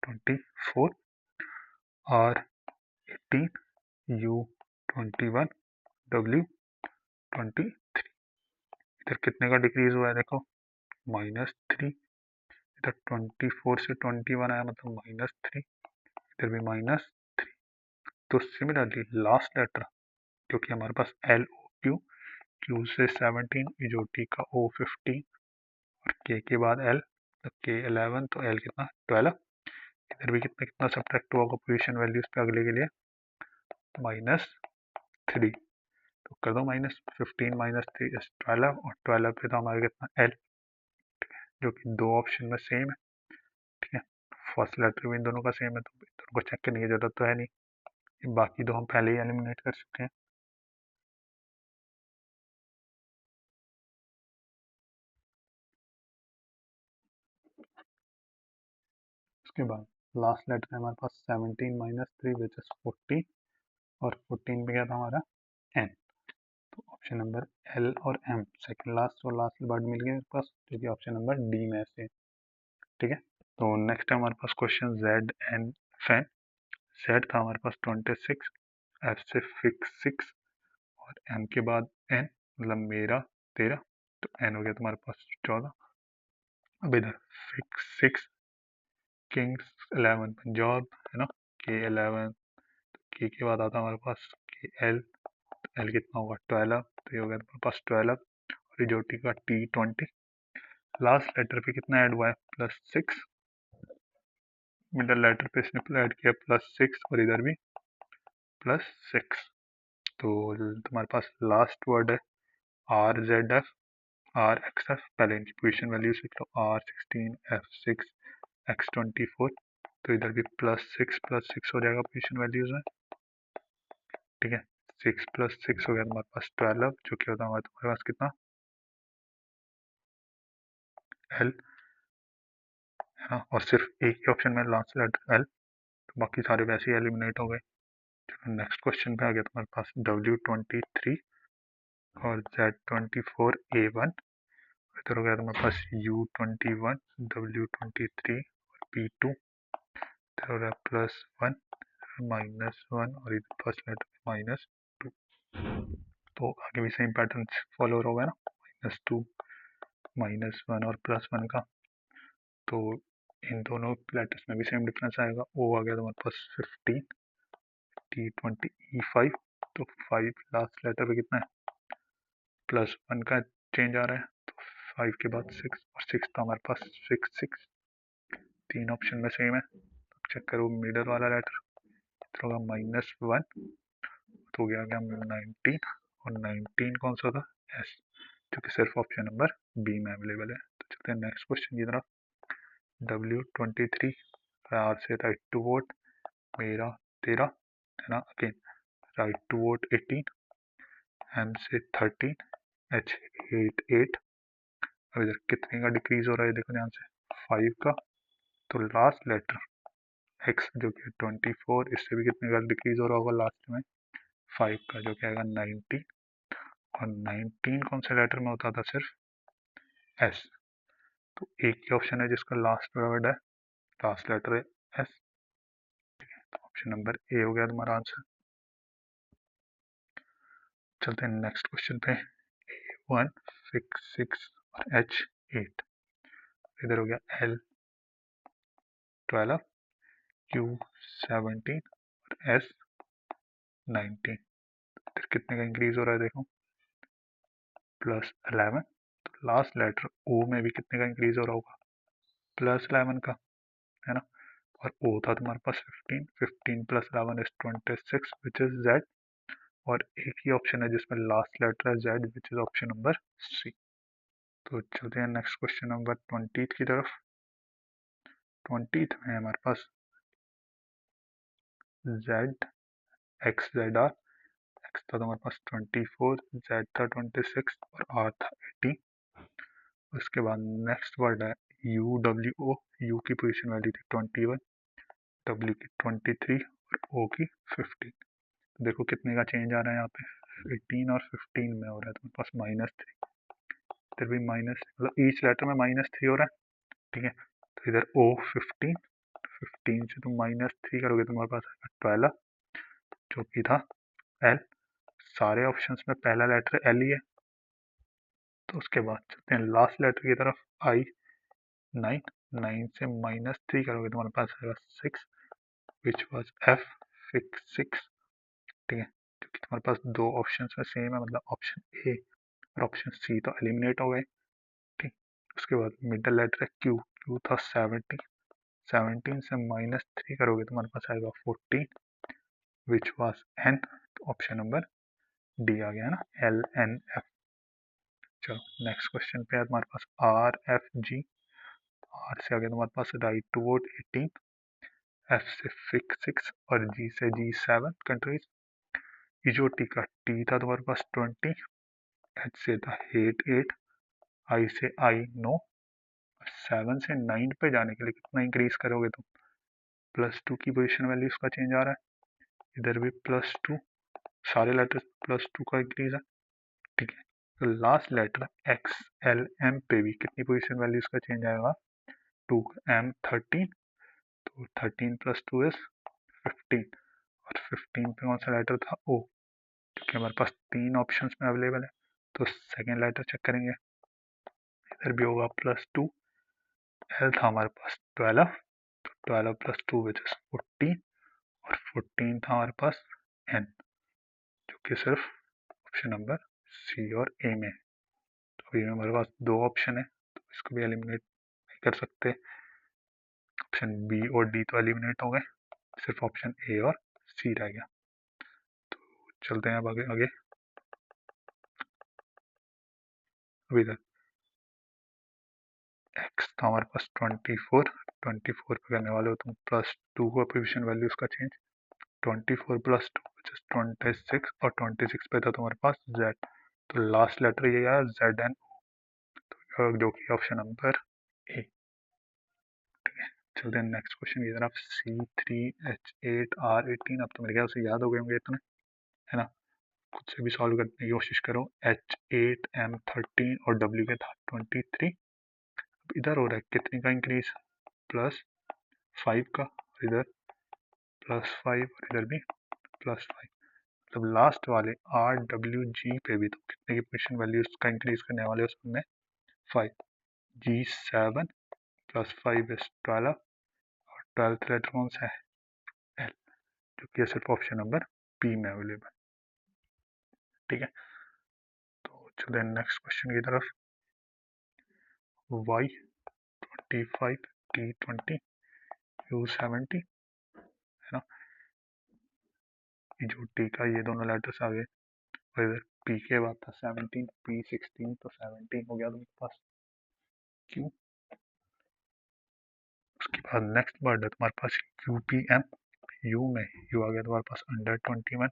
24 और 18 यू 21 डब्ल्यू 23। इधर कितने का डिक्रीज हुआ है देखो -3, इधर 24 से 21 आया मतलब -3, इधर भी -3। तो सिमिलरली लास्ट लेटर जो कि हमारे पास एल ओ क्यू, क्यू से 17 जो टी का ओ 15 और के बाद एल तो के 11 तो एल कितना 12। इधर भी कितना कितना सब्ट्रैक्ट हुआ होगा पोजीशन वैल्यूज पे अगले के लिए -3, तो कर दो -15 -3 इज 12 और 12 पे तो हमारे कितना एल, जो कि दो ऑप्शन में सेम है। ठीक है, फर्स्ट लेटर भी इन दोनों का सेम है तो दोनों को चेक करने की जरूरत तो है नहीं, बाकी तो हम पहले ही एलिमिनेट कर सकते हैं। उसके बाद लास्ट लेटर है हमारे पास 17 -3 विच इज 14 और 14 पे क्या था हमारा एन, तो ऑप्शन नंबर एल और एम सेकंड लास्ट और लास्ट वर्ड मिल गए मेरे पास जो कि ऑप्शन नंबर डी में से। ठीक है, तो नेक्स्ट है हमारे पास question Z N fan. Z था हमारे पास 26, एफ से फिक्स 6 और एम के बाद एन मतलब मेरा 13, तो एन हो गया तुम्हारे पास 14। अब इधर फिक्स 6 किंग्स 11 पंजाब है ना, के 11 के बाद आता है हमारे पास के एल, एल कितना होगा 12, तो ये हो गया तुम्हारे पास 12 और जो टी का टी 20। लास्ट लेटर पे कितना ऐड हुआ है +6, मिडल लेटर पे इसने ऐड किया +6 और इधर भी +6, तो तुम्हारे पास लास्ट वर्ड है are Z F R x F. पहले इनकी पोजिशन वैल्यूज लिख लो R16 F6 X24, तो इधर भी +6 हो जाएगा पोजिशन वैल्यूज में। ठीक है, 6 + 6 हो गया तुम्हारे पास 12 जो कि होता है तुम्हारे पास कितना एल है ना, और सिर्फ एक ही ऑप्शन में लास्ट लेटर एल, तो बाकी सारे वैसे ही एलिमिनेट हो गए। चलो नेक्स्ट क्वेश्चन पे आ गया तुम्हारे पास W23 और Z24A1, इधर हो गया तुम्हारे पास U21 W23 और P2, इधर हो गया +1 -1 और इधर फर्स्ट लेटर -2, तो आगे भी सेम पैटर्न फॉलो होगा ना -2 -1 और +1 का, तो इन दोनों लेटर्स में भी सेम डिफरेंस आएगा। ओ आ गया तुम्हारे पास 15 T20E5, तो 5 लास्ट लेटर पे कितना है +1 का चेंज आ रहा है, तो 5 के बाद 6 और 6 तो हमारे पास 6 तीन ऑप्शन में सेम है। चेक करो मिडल वाला लेटर तो होगा -1, तो गया 19 और 19 कौन सा था एस, जो कि सिर्फ ऑप्शन नंबर बी में अवेलेबल है। तो चलते हैं नेक्स्ट क्वेश्चन की तरफ। W23 आर से राइट टू वोट मेरा 13 है ना, again right to vote 18, M से 13 H88। अब इधर कितने का डिक्रीज हो रहा है देखो ध्यान से 5 का, तो लास्ट लेटर एक्स जो कि 24 इससे भी कितने का डिक्रीज हो रहा होगा लास्ट में 5 का जो कि आएगा 19, और 19 कौन से लेटर में होता था सिर्फ एस, तो एक ही ऑप्शन है जिसका लास्ट वर्ड है लास्ट लेटर है एस, ऑप्शन नंबर ए हो गया तुम्हारा आंसर। चलते हैं नेक्स्ट क्वेश्चन पे। 1 6 और H8, इधर हो गया L12 Q17 और S19, इधर कितने का इंक्रीज हो रहा है देखो +11, तो लास्ट लेटर ओ में भी कितने का इंक्रीज हो रहा होगा +11 का है ना, और ओ था तुम्हारे पास 15, 15 + 11 इज 26 विच इज जेड, और एक ही ऑप्शन है जिसमें लास्ट लेटर है Z which is option number C. तो चलते हैं नेक्स्ट क्वेश्चन नंबर 20 की तरफ। 20 में हमारे पास Z X Z R, X था तुम्हारे पास 24, जेड था 26 और आर था 18। उसके बाद नेक्स्ट वर्ड है यू डब्ल्यू ओ, यू की पोजीशन वैल्यू थी 21, डब्ल्यू की 23 और ओ की 15। देखो कितने का चेंज आ रहा है यहाँ पे, 18 और 15 में हो रहा है तुम्हारे पास -3, इधर भी माइनस, मतलब ईच लेटर में -3 हो रहा है, ठीक है। तो इधर ओ 15, 15 से तुम -3 करोगे तुम्हारे पास आएगा 12, जो कि था एल। सारे ऑप्शंस में पहला लेटर एल ही है। तो उसके बाद चलते हैं लास्ट लेटर की तरफ, आई 9, 9 से -3 करोगे तुम्हारे पास आएगा 6, विच वॉज एफ 6, ठीक है। क्योंकि तुम्हारे पास दो ऑप्शंस में सेम है, मतलब ऑप्शन ए और ऑप्शन सी तो एलिमिनेट हो गए, ठीक। उसके बाद मिडल लेटर है क्यू, क्यू था 17, 17 से -3 करोगे तुम्हारे पास आएगा 14, which was N, option number D आ गया ना, एल एन एफ। चलो नेक्स्ट क्वेश्चन पे है तुम्हारे पास आर एफ जी, आर से आगे तुम्हारे पास राइट टू वोट 18, एफ से फिक्स 6 और जी से जी 7 कंट्रीज। ई जो टी का टी था तुम्हारे पास 20, एच से था 8, आई से आई 9, 7 से 9 पे जाने के लिए कितना इंक्रीज करोगे तुम, +2 की पोजीशन वैल्यू उसका चेंज आ रहा है, इधर भी +2, सारे लेटर +2 का इंक्रीज है, ठीक है। तो last letter X L M पे भी कितनी पोजीशन वैल्यू उसका चेंज आएगा, 2 एम 13, तो 13 + 2 इज 15, और 15 पे कौन सा लेटर था, ओ, क्योंकि हमारे पास 3 ऑप्शंस में अवेलेबल है। तो सेकेंड लेटर चेक करेंगे, इधर भी होगा +2, एल था हमारे पास 12, तो 12 + 2 विच इज 14, और 14 था हमारे पास एन, जो कि सिर्फ ऑप्शन नंबर सी और ए में है। तो अभी हमारे पास दो ऑप्शन है, तो इसको भी एलिमिनेट नहीं कर सकते, ऑप्शन बी और डी तो एलिमिनेट हो गए, सिर्फ ऑप्शन ए और सी रह गया। तो चलते हैं अब आगे आगे। अभी तक एक्स था हमारे पास 24, 24 पे करने वाले हो तुम +2 का पोजीशन वैल्यू उसका चेंज, 24 + 2 विच इज 26, और 26 पे था तुम्हारे पास जेड, तो लास्ट लेटर ये आया जेड एन, जो कि ऑप्शन नंबर ए, ठीक है। चलते हैं नेक्स्ट क्वेश्चन की तरफ, C3H8R18, अब तो मेरे ख्याल से याद हो गए होंगे इतने, है ना। खुद से भी सॉल्व करने की कोशिश करो, H8M13 और W के था 23, इधर हो रहा है कितने का इंक्रीज, +5 का, इधर +5 और इधर भी +5, मतलब लास्ट वाले RWG पे भी तो कितने की पोजीशन वैल्यू का इंक्रीज करने वाले उसमें 5, G7 + 5 इज 12, और 12th लेटर कौन सा है, एल, जो कि सिर्फ ऑप्शन नंबर बी में अवेलेबल, ठीक है। तो चलिए नेक्स्ट क्वेश्चन की तरफ, Y25 T20 U70, है ना, जो टी का ये दोनों लेटर्स आ गए, और इधर पी के बाद था 17, P16, तो 17 हो गया तुम्हारे पास क्यू। उसके बाद नेक्स्ट वर्ड है तुम्हारे पास UPM, यू में यू आ गया तुम्हारे पास _21,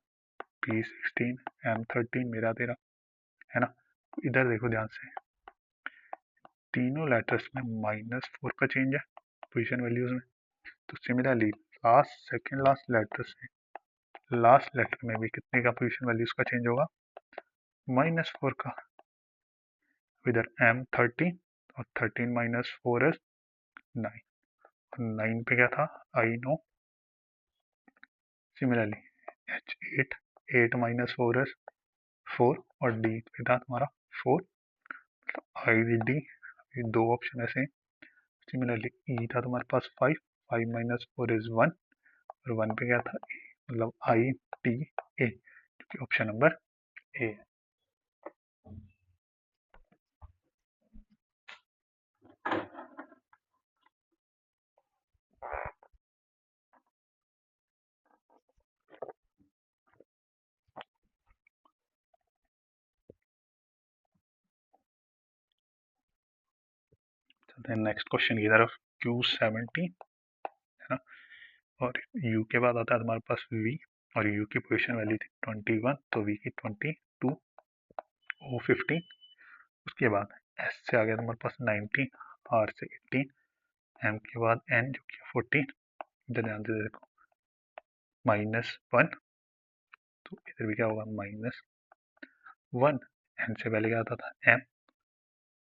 P16 M13 मेरा तेरा, है ना। इधर देखो ध्यान से, तीनों लेटर्स में -4 का चेंज है पोजीशन वैल्यूज में, तो similarly last second last letter से लास्ट लेटर में भी कितने का पोजीशन वैल्यूज का चेंज होगा, -4 का, इधर M13 और 13 - 4 इज 9, 9 पे क्या था, I know, similarly H8, 8 - 4 is 4, और डी पे था तुम्हारा 4, आई डी, ये दो ऑप्शन ऐसे हैं। सिमिलरली ई था तुम्हारे पास 5, 5 - 4 इज 1, और 1 पे क्या था ए, मतलब आई टी ए, जो कि ऑप्शन नंबर ए है। चलते हैं नेक्स्ट क्वेश्चन की तरफ, Q70, है ना, और यू के बाद आता है तुम्हारे पास V, और u की पोजीशन वैल्यू थी 21, तो v की 22, o 15। उसके बाद s से आ गया तुम्हारे पास 19, r से 18, m के बाद n जो कि 14। इधर ध्यान से देखो -1, तो इधर भी क्या होगा -1। n से पहले क्या आता था m,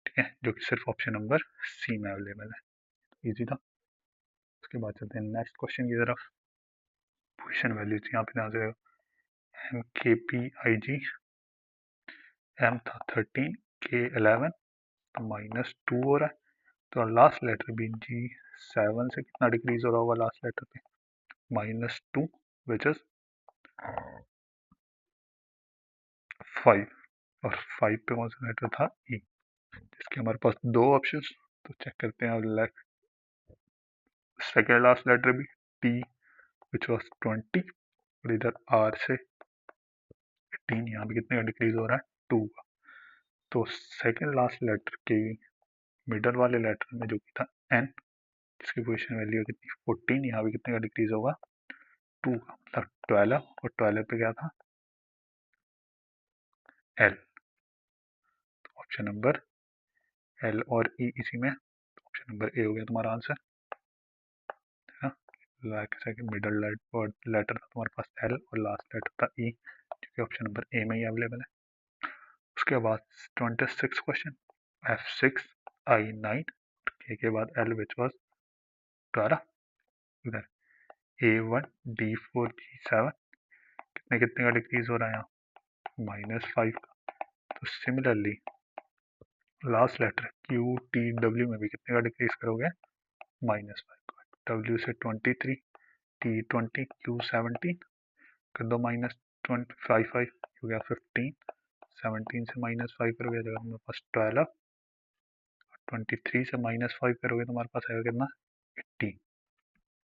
ठीक है, जो कि सिर्फ ऑप्शन नंबर सी में अवेलेबल है। इजी था। उसके बाद चलते हैं नेक्स्ट क्वेश्चन की तरफ। पोजीशन वैल्यूज यहाँ पे ध्यान से देखो, m k p i g, m था 13, k 11, तो -2 हो रहा है। तो लास्ट लेटर भी G7 से कितना डिक्रीज हो रहा होगा लास्ट लेटर पे, -2, विच इज 5। और 5 पे कौन सा लेटर था, E, जिसके हमारे पास दो ऑप्शंस। तो चेक करते हैं। और सेकेंड लास्ट लेटर भी T, विच वॉज 20, और इधर R से 18, यहाँ भी कितने का डिक्रीज हो रहा है, 2 का। तो सेकेंड लास्ट लेटर के मिडल वाले लेटर में जो कि था N, जिसकी पोजीशन वैल्यू कितनी 14, यहाँ भी कितने का डिक्रीज होगा, 2 का, मतलब 12। और 12 पे क्या था, L। ऑप्शन नंबर L और E इसी में, ऑप्शन नंबर ए हो गया तुम्हारा आंसर, है ना। सेकंड मिडल लेटर था तुम्हारे पास L और लास्ट लेटर था E, जो कि ऑप्शन नंबर ए में ही अवेलेबल है। उसके बाद 26 क्वेश्चन, F6 I9, के बाद L विच वॉज 12। इधर A1 D4 G7 कितने कितने का डिक्रीज हो रहा है यहाँ, -5 का। तो similarly last letter Q T W में भी कितने का डिक्रीज करोगे, -5 का। W से 23, T 20, Q 17 कर दो -5 हो गया 15। 17 से -5 करोगे तो तुम्हारे पास 12। 23 से -5 करोगे तुम्हारे पास आएगा कितना, 18।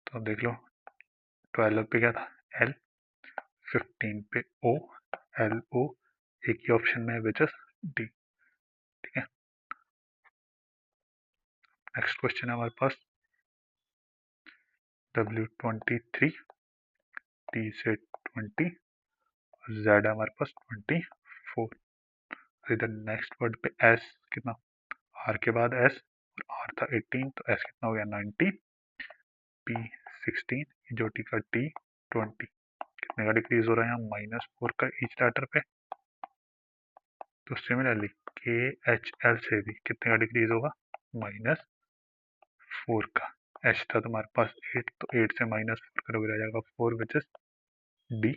तो अब देख लो 12 पे क्या था L, 15 पे O, L O एक ही ऑप्शन में है विच इज D, ठीक है। नेक्स्ट क्वेश्चन है हमारे पास W23, T से 20, और Z है हमारे पास 24। इधर नेक्स्ट वर्ड पे S कितना, R के बाद S, और R था 18, तो S कितना हो गया 90, P 16, जो T का T 20, कितने का डिक्रीज हो रहा है यहाँ, -4 का ईच लेटर पे। तो सिमिलरली के एच एल से भी कितने का डिक्रीज होगा, -4 का। एच था तुम्हारे पास 8, तो 8 से -4 करोगे रह जाएगा 4 विच इज डी।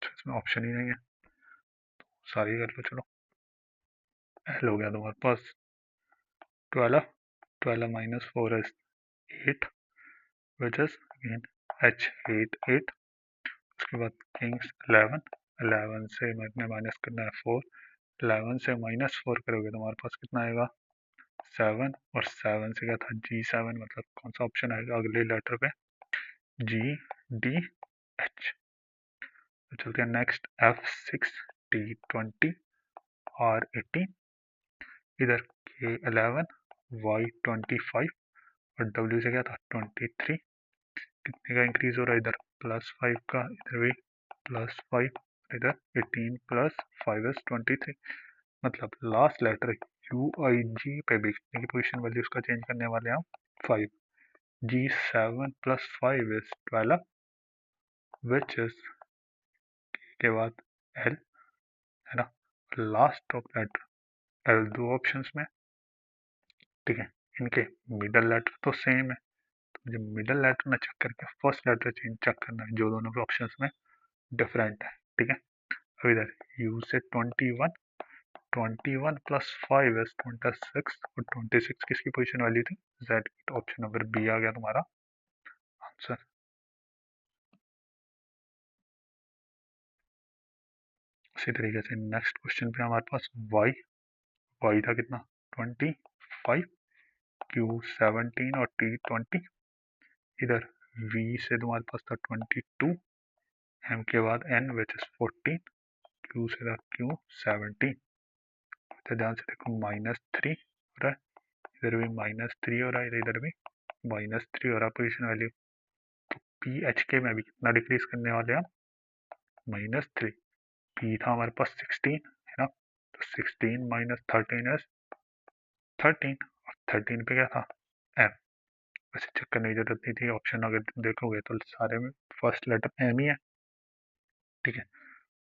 इसमें ऑप्शन ही नहीं है, सारी कर लो चलो। एल हो गया तुम्हारे पास 12, 12 - 4 is 8 which is again H 8 8। उसके बाद किंग्स 11, 11 से माइनस करना है 4, 11 से -4 करोगे तो हमारे पास कितना आएगा 7, और 7 से क्या था G7, मतलब कौन सा ऑप्शन आएगा अगले लेटर पे, G D H। तो चलते हैं नेक्स्ट F6 T20 R18, इधर K11 Y25, और W से क्या था 23। कितने का इंक्रीज हो रहा है इधर, +5 का, इधर भी +5, इधर 18 + 5 इज 23। मतलब लास्ट लेटर UIG पे भी कितने की पोजीशन वैल्यू उसका चेंज करने वाले हैं हम, 5। G7 + 5 इज 12 विच इज के बाद L, है ना। लास्ट ऑफ लेटर L दो ऑप्शंस में, ठीक है, इनके मिडल लेटर तो सेम है, तो मुझे मिडल लेटर में चेक करके फर्स्ट लेटर चेंज चेक करना है जो दोनों के ऑप्शंस में डिफरेंट है, ठीक है। अब इधर U से 21, 21 + 5 इज 26, और 26 किसकी पोजीशन वैल्यू थी, Z की। तो ऑप्शन नंबर बी आ गया तुम्हारा आंसर। उसी तरीके से नेक्स्ट क्वेश्चन पे हमारे पास y था कितना 25, Q 17 और T 20। इधर V से तुम्हारे पास था 22, M के बाद N विच इज 14, Q से था Q 17। तो ध्यान से देखो -3 हो रहा है, इधर भी -3 हो रहा है, इधर भी -3 हो रहा है पोजीशन वैल्यू। तो पी एच के में भी कितना डिक्रीज करने वाले हैं? -3। पी था हमारे पास 16, है ना, तो 16 - 13 इज 13, और 13 पे क्या था? एम। वैसे चेक करने की जरूरत नहीं थी, ऑप्शन अगर तुम देखोगे तो सारे में फर्स्ट लेटर एम ही है, ठीक है।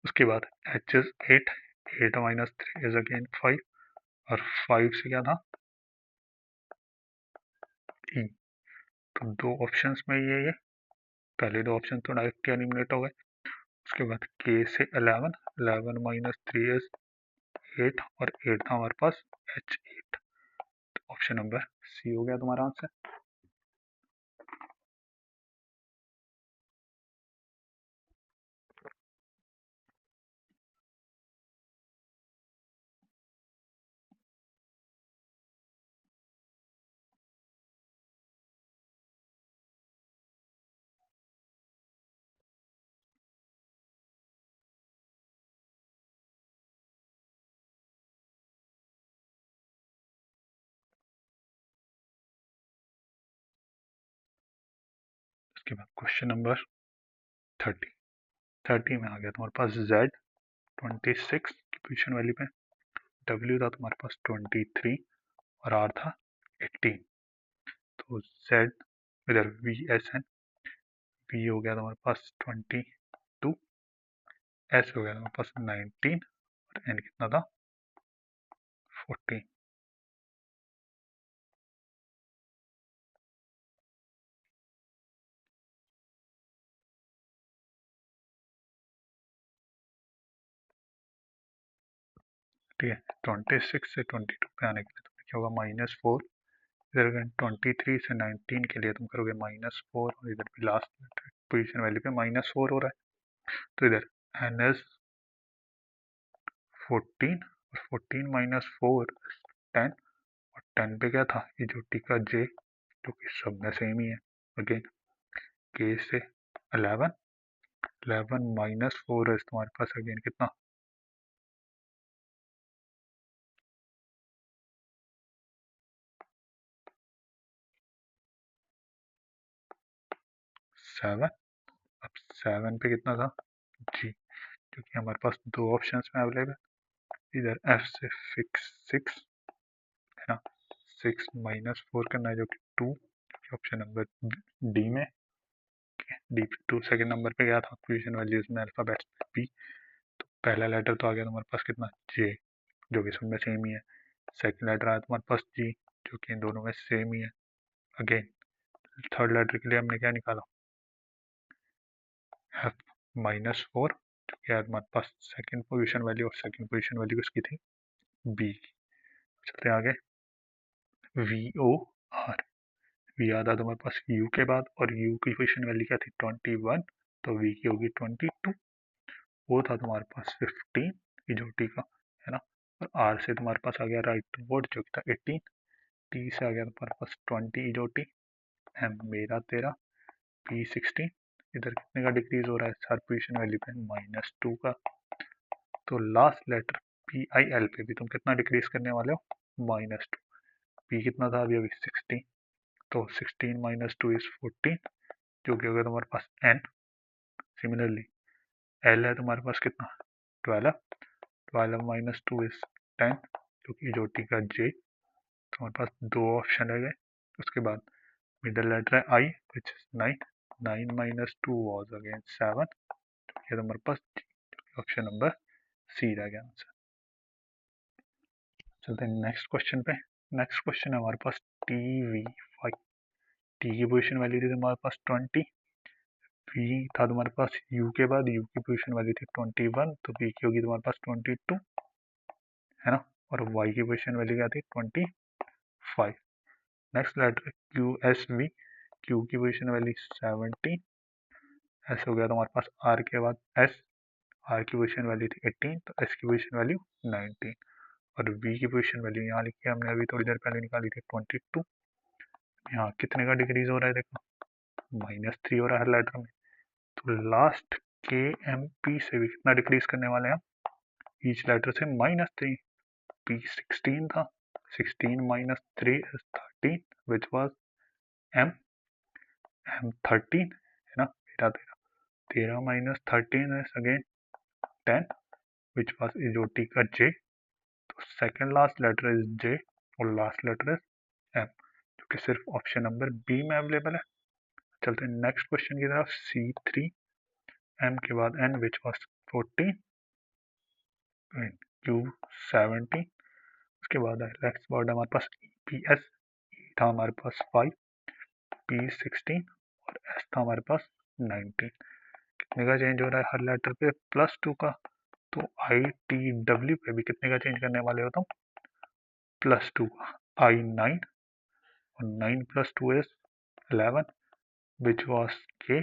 उसके बाद एच इज 8, 8 - 3 इज अगेन 5, और 5 से क्या था? ई। तो दो ऑप्शंस में ये पहले दो ऑप्शन तो डायरेक्ट एलिमिनेट हो गए। उसके बाद के से 11, 11 - 3 इज 8, और 8 था हमारे पास H8। तो ऑप्शन नंबर सी हो गया तुम्हारा आंसर। उसके बाद क्वेश्चन नंबर 30। 30 में आ गया तुम्हारे पास Z 26 की पोजिशन वैल्यू पे, W था तुम्हारे पास 23, और R था 18। तो Z इधर VSN, V हो गया तुम्हारे पास 22, S हो गया तुम्हारे पास 19, और N कितना था? 14। ठीक है, 26 से 22 पे आने के लिए तुम्हें क्या होगा? -4। इधर अगर 23 से 19 के लिए तुम करोगे -4, और इधर भी लास्ट पोजीशन वैल्यू पे -4 हो रहा है, तो इधर एन एस 14, और 14 - 4 10, और 10 पे क्या था? ये जो टी का जे, जो कि सब में सेम ही है। अगेन के से 11, 11 - 4 है तुम्हारे पास अगेन कितना? 7। अब 7 पे कितना था? जी, क्योंकि हमारे पास दो ऑप्शन में अवेलेबल, इधर एफ से फिक्स 6, है ना, 6 - 4 करना है, जो कि 2, ऑप्शन नंबर डी में। डी पे 2 सेकेंड नंबर पे गया था पोजीशन वैल्यूज में अल्फाबेट्स में पी। तो पहला लेटर तो आ गया तुम्हारे पास कितना? जे, जो कि सब में सेम ही है। सेकेंड लेटर आया तुम्हारे पास जी, जो कि इन दोनों में सेम ही है। अगेन थर्ड लेटर के लिए हमने क्या निकाला? एफ -4, जो कि आया तुम्हारे पास सेकेंड पोजीशन वैल्यू, और सेकेंड पोजीशन वैल्यू किसकी थी? बी। चलते आगे, वी ओ आर। वी आ था तुम्हारे पास यू के बाद, और यू की पोजीशन वैल्यू क्या थी? 21, तो वी की होगी 22। वो था तुम्हारे पास 15 इजोटी का, है ना, और आर से तुम्हारे पास आ गया राइट वर्ड, जो कि था 18। टी से आ गया तुम्हारे पास 20 इजोटी। एम मेरा तेरा, पी 16। इधर कितने का डिक्रीज हो रहा है? हर पोजिशन वैल्यू पे -2 का। तो last letter P I L पे भी तुम कितना डिक्रीज करने वाले हो? -2। पी कितना था अभी? 16, तो 16 - 2 इज 14, जो कि होगा तुम्हारे पास एन। सिमिलरली एल है तुम्हारे पास कितना? 12, 12 - 2 इज 10, जो कि इजोटी का जे। तो हमारे पास दो ऑप्शन रह गए। उसके बाद मिडल लेटर है आई, विच इज 9, 9 - 2 वॉज अगेन 7। ये हमारे पास ऑप्शन नंबर सी रह गया आंसर। चलते हैं नेक्स्ट क्वेश्चन पे। नेक्स्ट क्वेश्चन है हमारे पास टी वी 5। टी की पोजिशन वैल्यू थी तुम्हारे पास 20, वी था तुम्हारे पास यू के बाद, यू की पोजिशन वैल्यू थी 21, तो वी की होगी तुम्हारे पास 22, है ना, और वाई की पोजिशन वैल्यू क्या थी? 25। Next letter Q S V. Q की पोजिशन वैल्यू 17, एस हो गया तुम्हारे पास आर के बाद एस, आर की पोजिशन वैल्यू थी 18, तो एस की पोजिशन वैल्यू 19, और वी की पोजिशन वैल्यू यहाँ लिखी है हमने अभी थोड़ी देर पहले निकाली थी 22। यहाँ कितने का डिक्रीज हो रहा है? देखो -3 हो रहा है हर लेटर में। तो लास्ट के एम पी से भी कितना डिक्रीज करने वाले हैं? ईच लेटर से -3। पी 16 था, 16 minus 3 is 13, which was m 13 है ना, मेरा 13 minus 13 is again 10, which was इजोटी का j. तो second last letter is j और लास्ट लेटर इज m, जो कि सिर्फ ऑप्शन नंबर बी में अवेलेबल है. चलते हैं नेक्स्ट क्वेश्चन की तरफ. C3 m के बाद n विच वॉज 14 Q 17. उसके बाद नेक्स्ट वर्ड हमारे पास EPS, था हमारे पास 5, P 16 और S था हमारे पास 19. कितने का चेंज हो रहा है हर लेटर पे? +2 का. तो ITW पे भी कितने का चेंज करने वाले हो तुम? +2 का. I9 और 9 + 2 इज 11 विच वॉज K.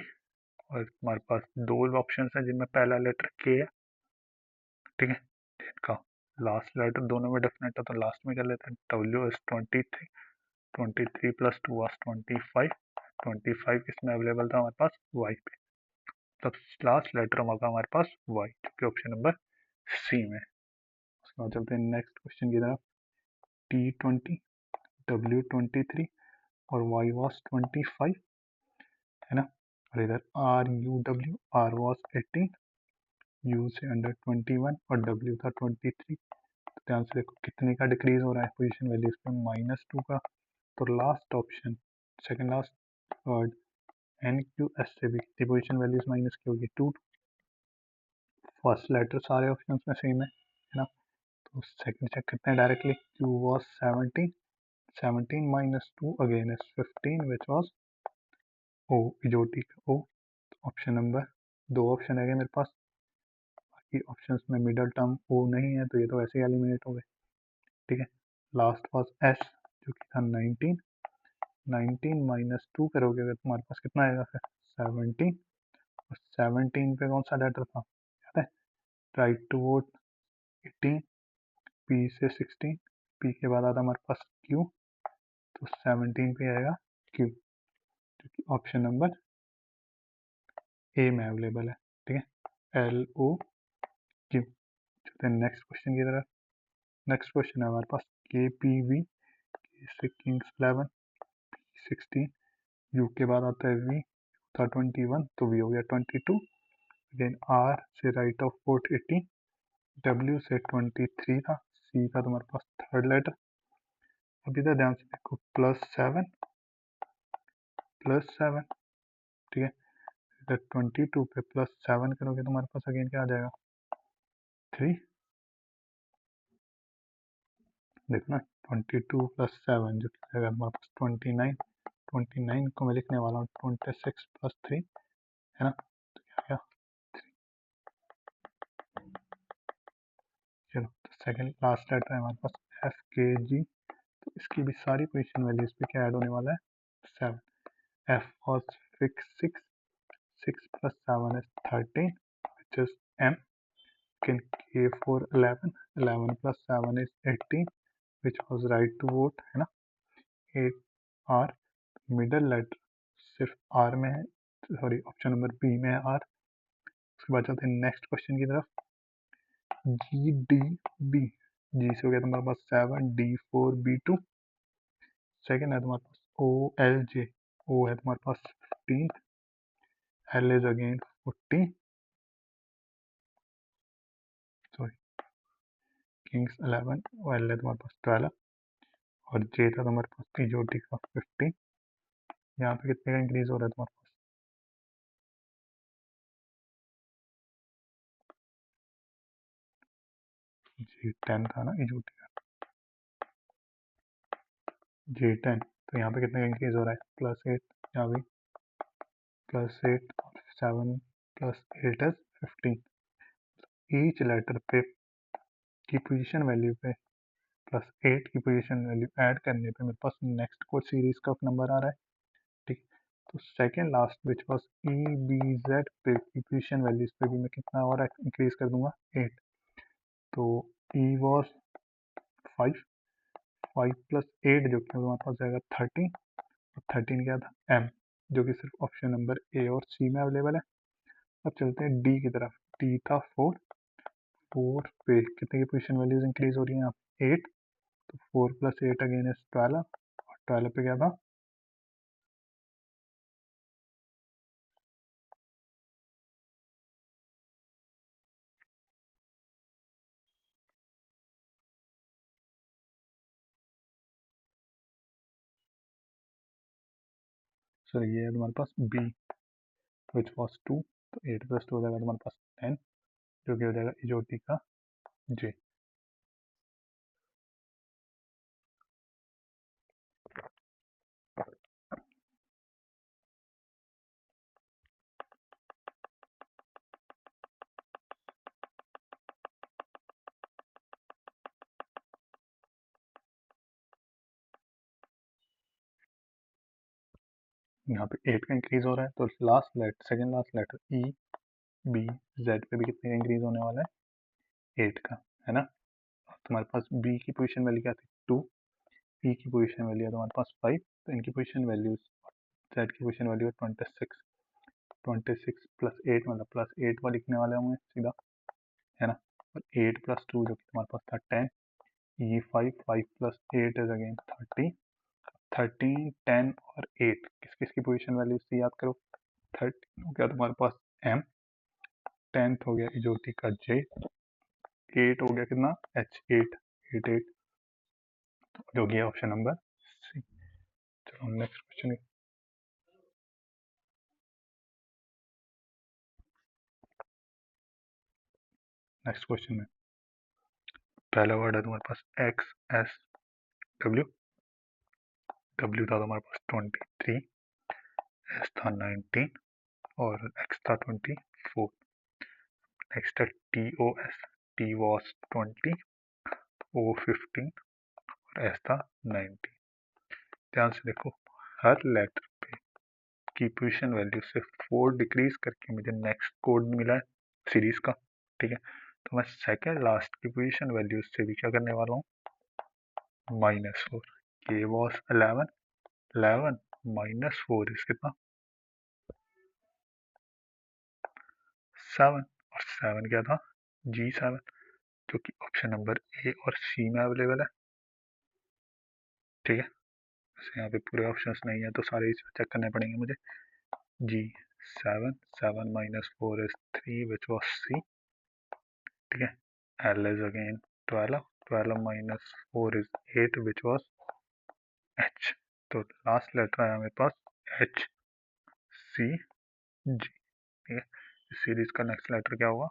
और हमारे पास दो ऑप्शन हैं जिनमें पहला लेटर K है, ठीक है. इनका लास्ट लेटर दोनों में डिफरेंट है तो लास्ट में कर लेते हैं. W इज 23, 23 + 2 was 25, 25 इसमें अवेलेबल था हमारे पास Y पे. तब लास्ट लेटर होगा हमारे पास Y, जो कि ऑप्शन नंबर C में. उसके बाद चलते हैं नेक्स्ट क्वेश्चन की तरफ. T20, W23 और Y was 25, है ना. और इधर RUW, R was 18, U से अंडर 21 और W था 23. तो ध्यान से देखो कितने का डिक्रीज हो रहा है पोजीशन वैल्यूज पे? -2 का. तो last option, second last word NQS से भी कितनी पोजीशन वैल्यूज माइनस की होगी? 2. फर्स्ट लेटर सारे ऑप्शन में सेम है ना. तो सेकंड चेक करते हैं directly. Q was 17, 17 minus 2 again is 15 which was O, इजोटी का O. ऑप्शन नंबर, दो ऑप्शन है मेरे पास, बाकी ऑप्शंस में मिडल टर्म O नहीं है तो ये तो ऐसे ही एलिमिनेट हो गए, ठीक है. लास्ट वाज S जो कि था 19, 19 minus 2 करोगे अगर तुम्हारे पास कितना आएगा फिर? 17. और 17 पे कौन सा लेटर था याद है? राइट टू वोट 18, P से 16, P के बाद आता हमारे पास Q, तो 17 पे आएगा Q, जो कि ऑप्शन नंबर A में अवेलेबल है, ठीक है. LOQ. चलते हैं नेक्स्ट क्वेश्चन की तरफ. नेक्स्ट क्वेश्चन है हमारे पास KPV, किंग्स 11, P16, U के बाद आता है V, था 21 तो V हो गया 22. अगेन R से राइट ऑफ पोर्ट 18, W से 23 था, C का तुम्हारे पास थर्ड लेटर. अब इधर ध्यान से देखो +7, +7, ठीक है. इधर 22 पे +7 करोगे तुम्हारे पास अगेन क्या आ जाएगा? 3. देखो ना 22 + 7 जो कि आएगा हमारे पास 29. 29 को मैं लिखने वाला हूँ 26 + 3, है ना. तो क्या आ गया? 3. चलो तो सेकंड लास्ट लेटर है हमारे पास FKG. तो इसकी भी सारी पोजीशन वैल्यूज पे क्या ऐड होने वाला है? 7. F was fixed 6, 6 + 7 is 13 which is M. Again K for 11, 11 + 7 is 18 which was right to vote, है ना. 8 R, मिडल लेटर सिर्फ R में है, सॉरी ऑप्शन नंबर B में है R. उसके बाद चलते हैं नेक्स्ट क्वेश्चन की तरफ. GDB, G से हो गया तुम्हारे पास 7, D4 B2. सेकेंड है तुम्हारे पास OLJ, O है तुम्हारे पास 15, L is again 40, sorry Kings 11 और L है तुम्हारे पास 12 और J था तुम्हारे पास तिजोटी का 15. यहाँ पे कितने का इंक्रीज हो रहा है तुम्हारे पास? J10 था ना इजोटी का, J10. तो यहाँ पे कितने का इंक्रीज हो रहा है? +8, यहाँ भी +8 और 7 + 8 is 15. ईच लेटर पे की पोजीशन वैल्यू पे +8 की पोजीशन वैल्यू ऐड करने पे मेरे पास नेक्स्ट कोड सीरीज का नंबर आ रहा है, ठीक. तो second last which was EBZ पे की पोजीशन वैल्यूज पे भी मैं कितना और इंक्रीज कर दूंगा? 8. तो E वॉज 5, 5 + 8 जो कि हमारे पास जाएगा 13 और 13 क्या था? M, जो कि सिर्फ ऑप्शन नंबर A और C में अवेलेबल है. अब चलते हैं D की तरफ. D था 4, 4 पे कितने की पोजीशन वैल्यूज इंक्रीज हो रही है? 8. तो 4 + 8 अगेन इज 12 और 12 पे क्या था? सर ये है तुम्हारे पास बी विच वॉज 2, तो 8 + 2 हो जाएगा तुम्हारे पास 10, जो कि हो जाएगा इजोटी का जे। यहाँ पे 8 का इंक्रीज हो रहा है, तो last letter, second last letter E B Z पे भी कितने का इंक्रीज होने वाला है? 8 का, है ना। तुम्हारे पास बी की पोजीशन वैल्यू क्या थी? 2, ई की पोजीशन वैल्यू है तुम्हारे पास 5, तो इनकी पोजीशन वैल्यूज, जेड की पोजीशन वैल्यू है 26, 26 + 8 मतलब +8 वाला लिखने वाले होंगे सीधा, है ना। और 8 + 2 जो कि तुम्हारे पास था 10, ये 5, 5 + 8 इज अगेन 30, 13, 10 और 8 किस किस की पोजीशन वैल्यू से याद करो? 13 हो गया तुम्हारे पास एम, 10th हो गया इजोटी का जे, 8 हो गया कितना? एच, 8, 8, 8 जो गया ऑप्शन नंबर सी। चलो नेक्स्ट क्वेश्चन। नेक्स्ट क्वेश्चन में पहला वर्ड है तुम्हारे पास एक्स एस डब्ल्यू, डब्ल्यू था तुम्हारे पास 23, एस था 19 और एक्स था 24। नेक्स्ट है T O S, T was 20, O 15 और एस था 19। ध्यान से देखो, हर लेटर पे की पोजीशन वैल्यू से 4 डिक्रीज करके मुझे नेक्स्ट कोड मिला है सीरीज का, ठीक है। तो मैं सेकेंड लास्ट की पोजीशन वैल्यू से भी क्या करने वाला हूँ? -4। के वॉज 11, 11 -4 इज कितना? 7, और 7 क्या था? G7, जो कि ऑप्शन नंबर ए और सी में अवेलेबल है, ठीक है। वैसे यहाँ पे पूरे ऑप्शंस नहीं है तो सारे इसे चेक करने पड़ेंगे मुझे। G7, 7 -4 is 3 which was C, ठीक है। L is again 12, 12 - 4 is 8 which was H, तो लास्ट लेटर आया मेरे पास H, C, G, ठीक है। इस सीरीज का नेक्स्ट लेटर क्या होगा?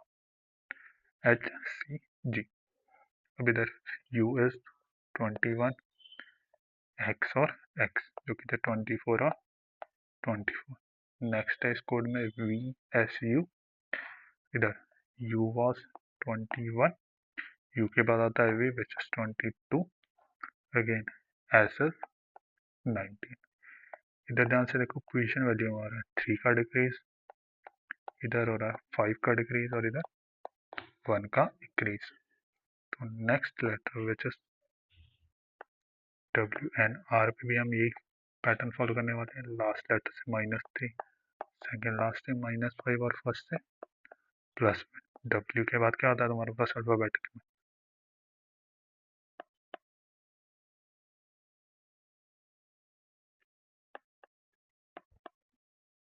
H, C, G। अब इधर U is 21, X और X जो कि थे 24 और 24। नेक्स्ट है इस कोड में V, S, U। इधर U was 21, U के बाद आता है V which is 22, again S is 19। इधर ध्यान से देखो, पोजीशन वैल्यू में आ रहा है 3 का डिक्रीज, इधर हो रहा है 5 का डिक्रीज और इधर 1 का इंक्रीज। तो next letter which is W N R पे भी हम यही पैटर्न फॉलो करने वाले हैं। लास्ट लेटर से -3, सेकेंड लास्ट से -5 और फर्स्ट से प्लस में। डब्ल्यू के बाद क्या होता है तुम्हारे पास अल्फाबेटिक में?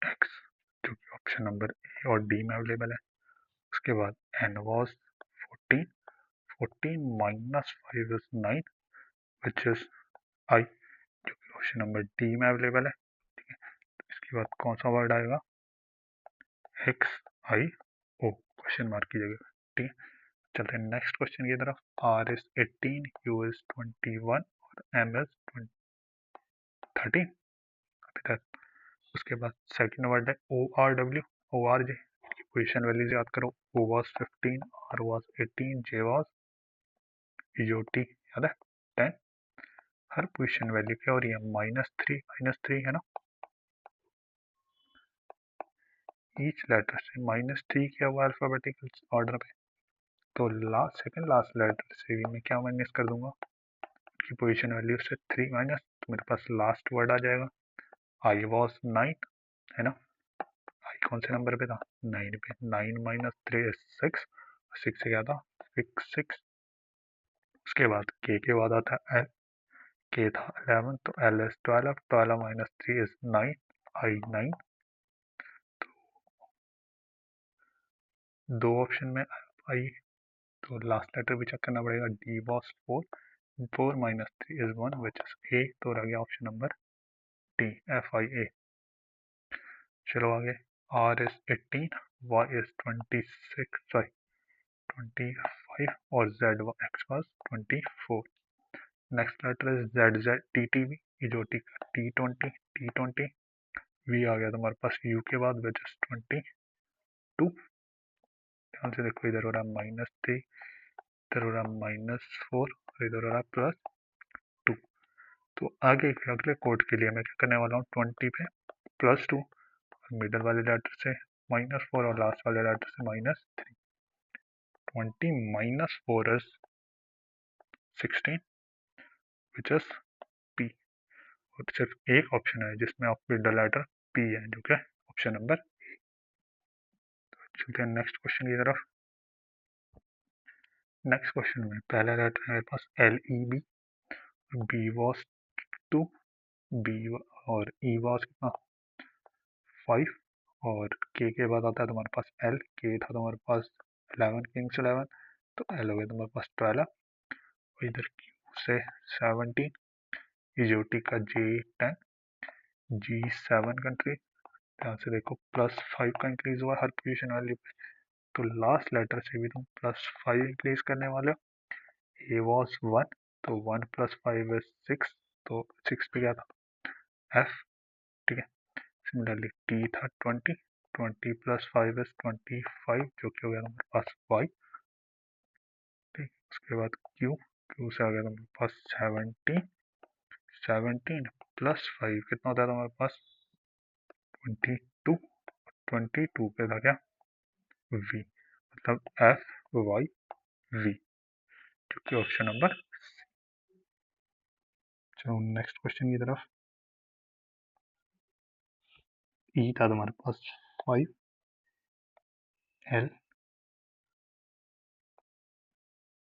एक्स, जो कि ऑप्शन नंबर ए और डी में अवेलेबल है। उसके बाद N was 14, 14 -5 is 9 which is I, जो कि ऑप्शन नंबर डी में अवेलेबल है, ठीक है। इसके बाद कौन सा वर्ड आएगा? X I O, question mark की जगह, ठीक है। चलते हैं नेक्स्ट क्वेश्चन की तरफ। आर इज 18, यू इज 21 और एम इज 13 अभी तक। उसके बाद सेकंड वर्ड है O R W, O R J की पोजिशन वैल्यूज याद करो। O was 15, R was 18, J was यो टी, याद है 10। हर पोजिशन वैल्यू क्या हो रही है? -3, -3 है ना। ईच लेटर से -3 क्या हुआ अल्फाबेटिकल ऑर्डर पे, तो लास्ट, सेकंड लास्ट लेटर से भी मैं क्या माइनस कर दूंगा? की पोजीशन वैल्यू से 3 माइनस, तो मेरे पास लास्ट वर्ड आ जाएगा आई वॉज 9, है ना। आई कौन से नंबर पे था? 9 पे। 9 - 3 6, 6 से क्या था? 6, 6। उसके बाद के बाद आता है एल, के था 11 तो एल इज 12, 12 माइनस 3 इज 9, आई 9। दो ऑप्शन में आई, तो लास्ट लेटर भी चेक करना पड़ेगा। D was 4, 4 minus 3 is 1 which is A, तो रह गया option number D, F I A. चलो आगे, R is 18, Y is 26, sorry 25 और Z X was 24। Next letter is Z Z T T V, जो टी टी 20 टी 20। वी आ गया तुम्हारे पास यू के बाद विच इज 22। ध्यान से देखो, इधर हो रहा है -3, इधर हो रहा है -4, इधर हो रहा है +2। तो आगे अगले कोड के लिए मैं क्या करने वाला हूँ, 20 पे +2, मिडल वाले लेटर से -4 और लास्ट वाले लेटर से -3। 20 minus 4 is 16 which is P. और सिर्फ एक ऑप्शन है जिसमें आपका मिडल लेटर पी है, जो कि ऑप्शन नंबर। चलते हैं नेक्स्ट क्वेश्चन की तरफ। नेक्स्ट क्वेश्चन में पहला लेटर है मेरे पास L E B, B was 2, B और ई वॉज कितना 5, और के बाद आता है तुम्हारे पास एल, के था तुम्हारे पास 11 किंग्स 11, तो एल हो गया तुम्हारे पास 12, और इधर क्यू से 17, इजोटी का जे 10, जी 7 कंट्री। ध्यान से देखो +5 का इंक्रीज हुआ हर पोजीशन वैल्यू पे, तो लास्ट लेटर से भी तुम +5 इंक्रीज करने वाले हो। ए वॉज 1, तो 1 + 5 इज 6, तो 6 पे क्या था एफ, ठीक है। सिमिलरली टी था 20, 20 + 5 इज 25, जो कि हो गया हमारे पास वाई, ठीक। उसके बाद क्यू, क्यू से आ गया हमारे पास 17, 17 + 5 कितना होता है हमारे पास 22, 22 पे था क्या वी, मतलब एफ वाई वी, जो कि ऑप्शन नंबर। चलो नेक्स्ट क्वेश्चन की तरफ। ई था तुम्हारे पास 5, एल,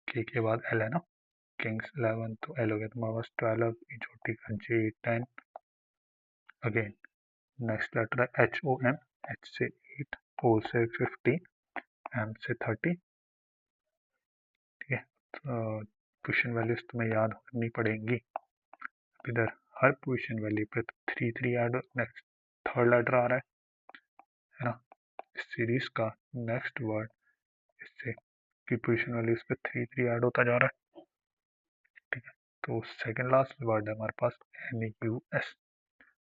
के बाद एल है ना, किंग्स 11, तो एल हो गया तुम्हारे पास 12, छोटी का जे 10। अगेन नेक्स्ट लेटर है एच ओ एम, एच से 8, ओ से 15, एम से 30, ठीक है। तो पोजिशन वैल्यूज तुम्हें याद करनी पड़ेंगी। इधर हर पोजिशन वैल्यू पे 3 3 ऐड, नेक्स्ट थर्ड लेटर आ रहा है ना। इस सीरीज का नेक्स्ट वर्ड इससे की पोजिशन वैल्यूज पे 3 3 ऐड होता जा रहा है, ठीक है। तो सेकंड लास्ट वर्ड है हमारे पास एन यू एस,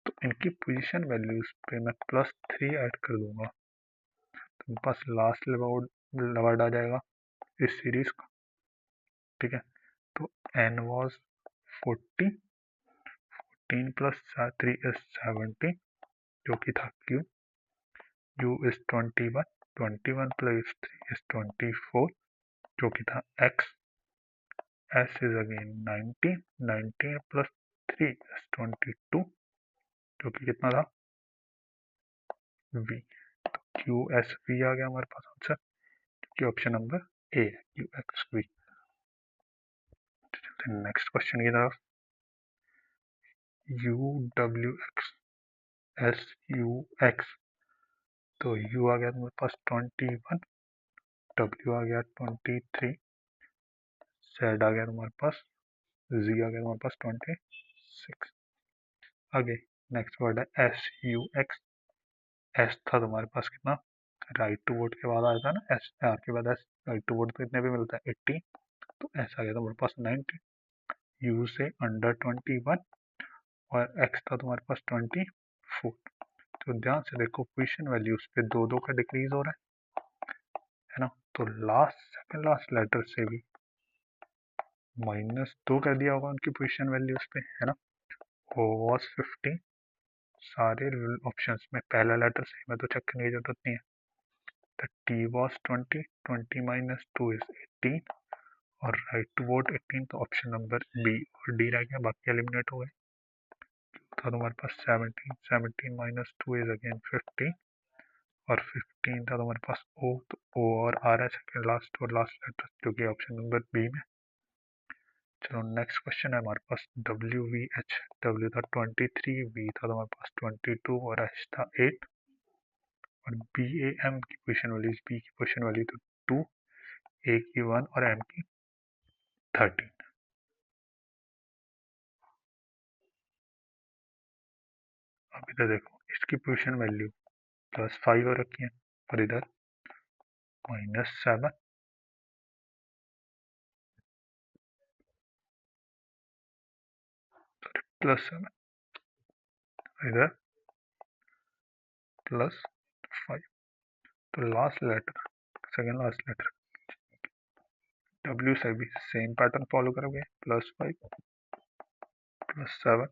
तो इनकी पोजीशन वैल्यूज पे मैं +3 ऐड कर दूंगा, तो मेरे पास लास्ट वर्ड आ जाएगा इस सीरीज का, ठीक है। तो एन वॉज 40, 14 + 3 इज 17, जो कि था क्यू, यू इज 21, 21 + 3 इज 24, जो कि था x, S is again 19, 19 + 3 is 22, जो कि कितना था वी, तो क्यू एस वी आ गया हमारे पास आंसर, कि ऑप्शन नंबर ए है U X V. Next question की तरफ। U W X S U X, तो यू आ गया तुम्हारे पास 21, डब्ल्यू आ गया 23, जेड आ गया तुम्हारे पास, जी आ गया तुम्हारे पास 26। आगे नेक्स्ट वर्ड है एस यू एक्स, एस था तुम्हारे पास कितना राइट टू वोट के बाद आया था ना, एस आर के बाद एस, राइट टू वोट तो इतने भी मिलता है 80, तो एस आ गया तुम्हारे पास 90, यू से अंडर 21, और एक्स था तुम्हारे पास 24। तो ध्यान से देखो पोजीशन वैल्यूज पे 2 2 का डिक्रीज हो रहा है ना, तो लास्ट सेकंड लास्ट लेटर से भी -2 कर दिया होगा उनकी पोजीशन वैल्यूज पे, है ना। ओ वॉज 15, सारे ऑप्शंस में पहला लेटर सही में तो चेक करने की जरूरत नहीं है। तो टी वॉज 20, 20 - 2 इज 18, और राइट टू वोट 18, तो ऑप्शन नंबर बी और डी रह गया, बाकी एलिमिनेट हो गए। था तुम्हारे पास 17, 17 - 2 इज अगेन 15, और 15 था तुम्हारे पास ओ, तो ओ और आ रहा है सेकेंड लास्ट और लास्ट लेटर, जो कि ऑप्शन नंबर बी में। चलो नेक्स्ट क्वेश्चन है हमारे पास डब्ल्यू वी एच। डब्ल्यू था 23, वी था तो हमारे पास 22 और एच था 8 और बी ए एम की पोजिशन वैल्यू, बी की पोजिशन वैल्यू तो 2, ए की 1 और एम की 13। अब इधर देखो इसकी पोजिशन वैल्यू +5 हो रखी है और इधर -7 +7, इधर +5। तो last letter, second last letter W से भी सेम पैटर्न फॉलो करोगे, +5 +7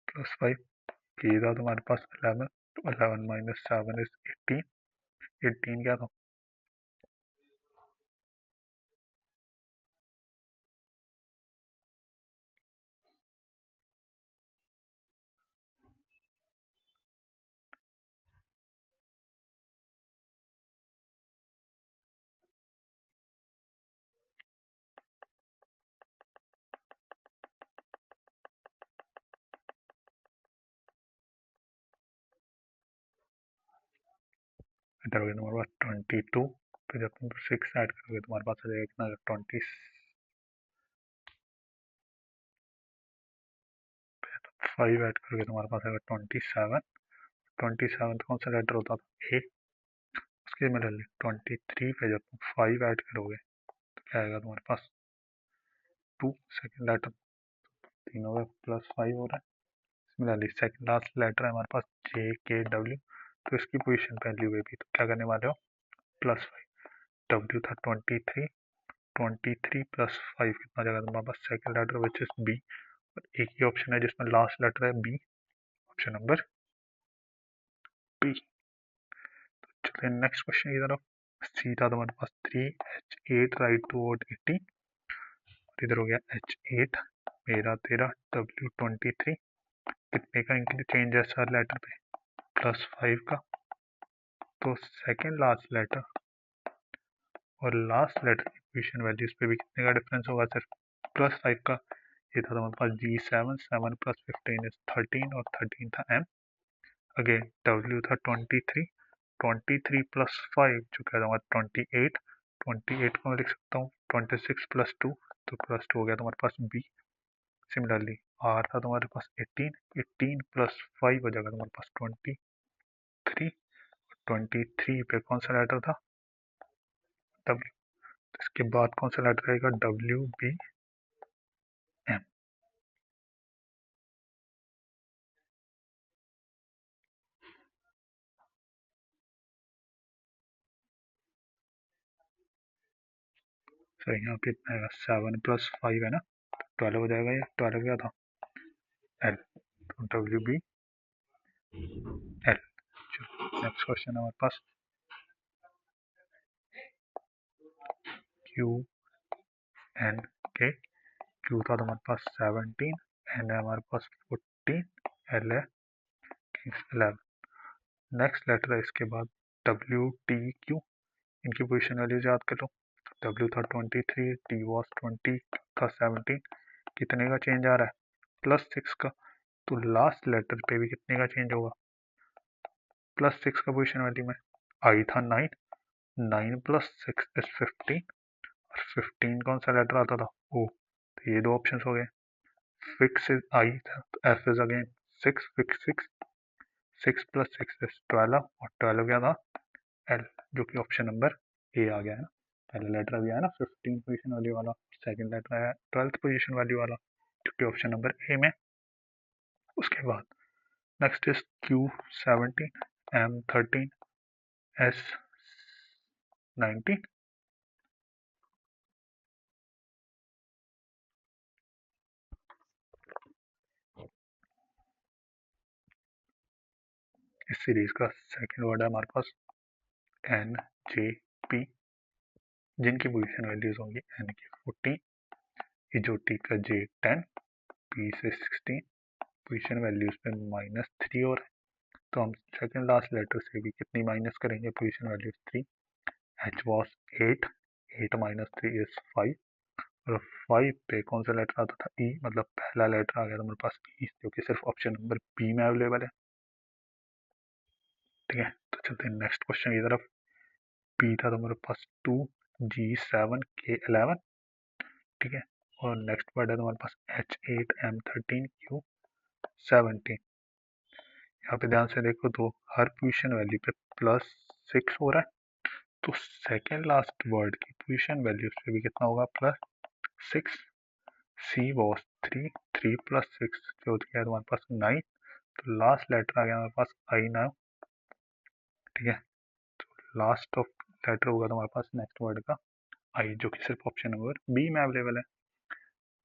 +5। की था तुम्हारे पास 11, तो 11 - 7 इज 18। 18 क्या था? इधर हो गया तुम्हारे पास 22। तो जब तुम 6 ऐड करोगे तुम्हारे पास आ जाएगा कितना, 25 ऐड करोगे तुम्हारे पास आएगा 27। 27 कौन सा लेटर होता था? ए। उसके में ले 23 पे जब तुम 5 ऐड करोगे तो क्या आएगा तुम्हारे पास? 2। सेकेंड लेटर तीनों में +5 हो रहा है। सिमिलरली सेकेंड लास्ट लेटर है हमारे पास जे के डब्ल्यू, तो इसकी पोजीशन वैल्यू है भी, तो क्या करने वाले हो? +5। डब्ल्यू था 23, 23 +5 कितना जगह तुम्हारे पास? Second letter which is B, और एक ही ऑप्शन है जिसमें लास्ट लेटर है बी, ऑप्शन नंबर बी। चलिए नेक्स्ट क्वेश्चन की तरफ। सी था तुम्हारे पास 3H8 राइट टूवर्ड 18, और इधर हो गया H8 मेरा तेरा W23। कितने का इंक्रीज चेंज है सर लेटर पे? +5 का। तो सेकेंड लास्ट लेटर और लास्ट लेटर की पोजीशन वैल्यूज पे भी कितने का डिफरेंस होगा सर? +5 का। ये था तुम्हारे पास G7, 7 + 15 इज 13 और 13 था M। अगेन W था 23, 23 + 5 जो क्या था 28। 28 को मैं लिख सकता हूँ 26 + 2, तो +2 हो गया तुम्हारे पास बी। सिमिलरली आर था तुम्हारे पास 18, 18 + 5 हो जाएगा तुम्हारे पास 23। 23 पे कौन सा लेटर था? डब्ल्यू। इसके बाद कौन सा लेटर आएगा? WBM। सर यहाँ पे इतना आएगा 7 + 5 है ना, 12 हो जाएगा। ये 12 क्या था? एल। तो WBL। नेक्स्ट क्वेश्चन है हमारे पास QNK। Q था तुम्हारे पास 17, N है हमारे पास 14, L है 11। नेक्स्ट लेटर है इसके बाद WTQ। इनकी पोजीशन वैल्यूज याद कर लो। W था 23, T वॉज 20 था 17। कितने का चेंज आ रहा है? +6 का। तो लास्ट लेटर पे भी कितने का चेंज होगा? +6 का पोजीशन वैल्यू में। आई था 9, 9 + 6 इज 15, और 15 कौन सा लेटर आता था? ओ। तो ये दो ऑप्शन हो गए। फिक्स इज आई था, तो F is again 6, fix 6। 6 + 6 is 12, और 12 क्या था? एल, जो कि ऑप्शन नंबर ए आ गया है ना। पहला लेटर अभी आया ना 15 पोजीशन वैल्यू वाला, सेकंड लेटर आया 12th पोजीशन वैल्यू वाला, जो कि ऑप्शन नंबर ए में। उसके बाद next is Q17, M13, S19। इस सीरीज का सेकंड वर्ड है हमारे पास NJP, जिनकी पोजीशन वैल्यूज होंगी N की 14, इजोटी का J10, P से 16। पोजीशन वैल्यूज पे -3 और है, तो हम सेकंड लास्ट लेटर से भी कितनी माइनस करेंगे? Position values 3। H was 8, 8 - 3 is 5, और 5 पे कौन सा लेटर आता था, ई, मतलब पहला लेटर आ गया तुम्हारे पास ई, जो कि सिर्फ ऑप्शन नंबर बी में अवेलेबल है। ठीक है, तो चलते हैं नेक्स्ट क्वेश्चन की तरफ। पी था तुम्हारे पास 2, G7, K11। ठीक है, और नेक्स्ट वर्ड है तुम्हारे पास H8, M13, Q17। यहाँ पे ध्यान से देखो तो हर पोजीशन वैल्यू पे +6 हो रहा है, तो सेकेंड लास्ट वर्ड की पोजीशन वैल्यू पे भी कितना होगा, +6। सी वॉज 3, 3 + 6 जो है तुम्हारे पास 9, तो लास्ट लेटर आ गया हमारे पास आई ना। ठीक है, तो लास्ट ऑफ लेटर होगा तुम्हारे पास नेक्स्ट वर्ड का आई, जो कि सिर्फ ऑप्शन नंबर बी में अवेलेबल है।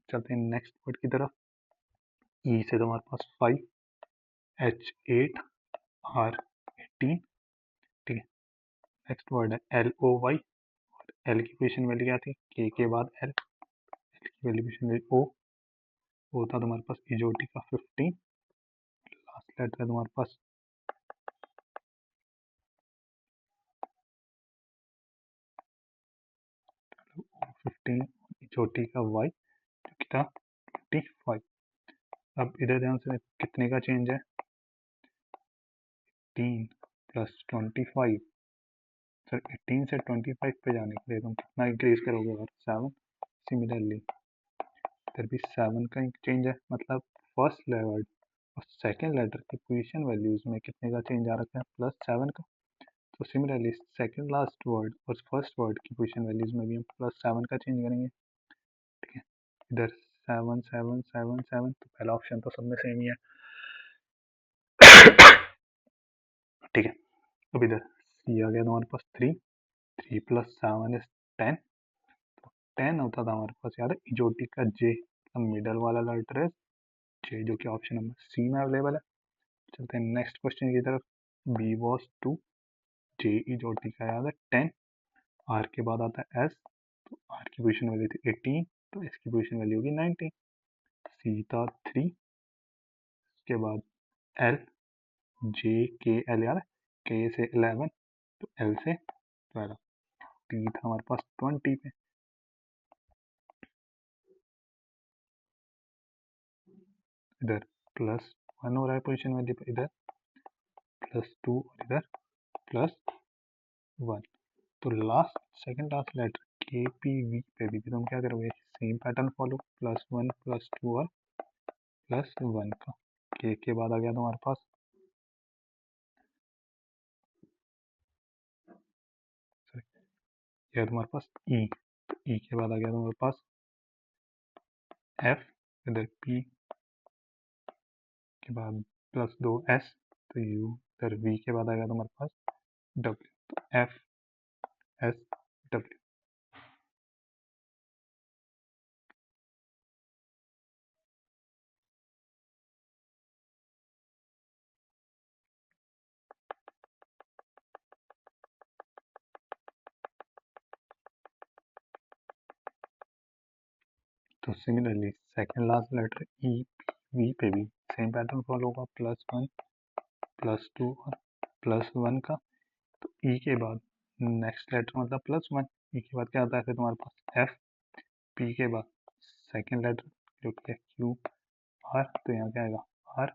चलते हैं नेक्स्ट वर्ड की तरफ। ई से तुम्हारे पास 5, H8, R18। ठीक है, नेक्स्ट वर्ड है LOY। एल की पोजीशन वैल्यू क्या थी, के बाद एल की वैल्यू पोजीशन वैल्यू ओ था तुम्हारे पास इजोटी का 15। लास्ट लेटर है तुम्हारे पास 15, इजोटी का वाई जो कि था 25। अब इधर ध्यान से कितने का चेंज है, 18 + 25। सर 18 से 25 पे जाने के लिए तुम कितना इंक्रीज करोगे, और 7। सिमिलरली इधर भी 7 का चेंज है, मतलब फर्स्ट लेवर्ड और सेकेंड लेटर की पोजीशन वैल्यूज में कितने का चेंज आ रखा है, +7 का। तो सिमिलरली सेकेंड लास्ट वर्ड और फर्स्ट वर्ड की पोजीशन वैल्यूज में भी हम +7 का चेंज करेंगे। ठीक है, इधर 7 7 7 7, तो पहला ऑप्शन तो सब में सेम ही है। ठीक है, अब इधर सी आ गया तुम्हारे पास 3, 3 + 7 इज 10। तो 10 होता था हमारे पास, याद है इजोटी का जे, मिडल वाला लेटर है जे, जो कि ऑप्शन नंबर सी में अवेलेबल है। चलते हैं नेक्स्ट क्वेश्चन की तरफ। बी वॉज 2, जे इजोटी का याद है 10, आर के बाद आता है एस, तो आर की पोजीशन वैल्यू थी 18, तो एस की पोजीशन वैल्यू होगी 19। सी था 3, उसके बाद एल, जे के एल याद है, के से 11, तो एल से 12। टी था हमारे पास 20 पे, इधर +1 हो रहा है पोजीशन वैल्यू पे, इधर +2 और इधर +1। तो लास्ट सेकंड लास्ट लेटर के पी वी पे भी तुम क्या करोगे, सेम पैटर्न फॉलो, +1 +2 और +1 का। के बाद आ गया तुम्हारे पास यह तुम्हारे पास ई, तो ई के बाद आ गया तुम्हारे पास एफ, इधर पी के बाद +2 एस, तो यू, इधर वी के बाद आ गया तुम्हारे पास डब्ल्यू, तो एफ एस डब्ल्यू। तो similarly second last letter E V पे भी सेम पैटर्न फॉलो होगा, +1 +2 और +1 का। तो ई के बाद नेक्स्ट लेटर मतलब +1, ई के बाद क्या आता है फिर तुम्हारे पास एफ, पी के बाद सेकंड लेटर जो कि है क्यू आर, तो यहाँ क्या आएगा आर,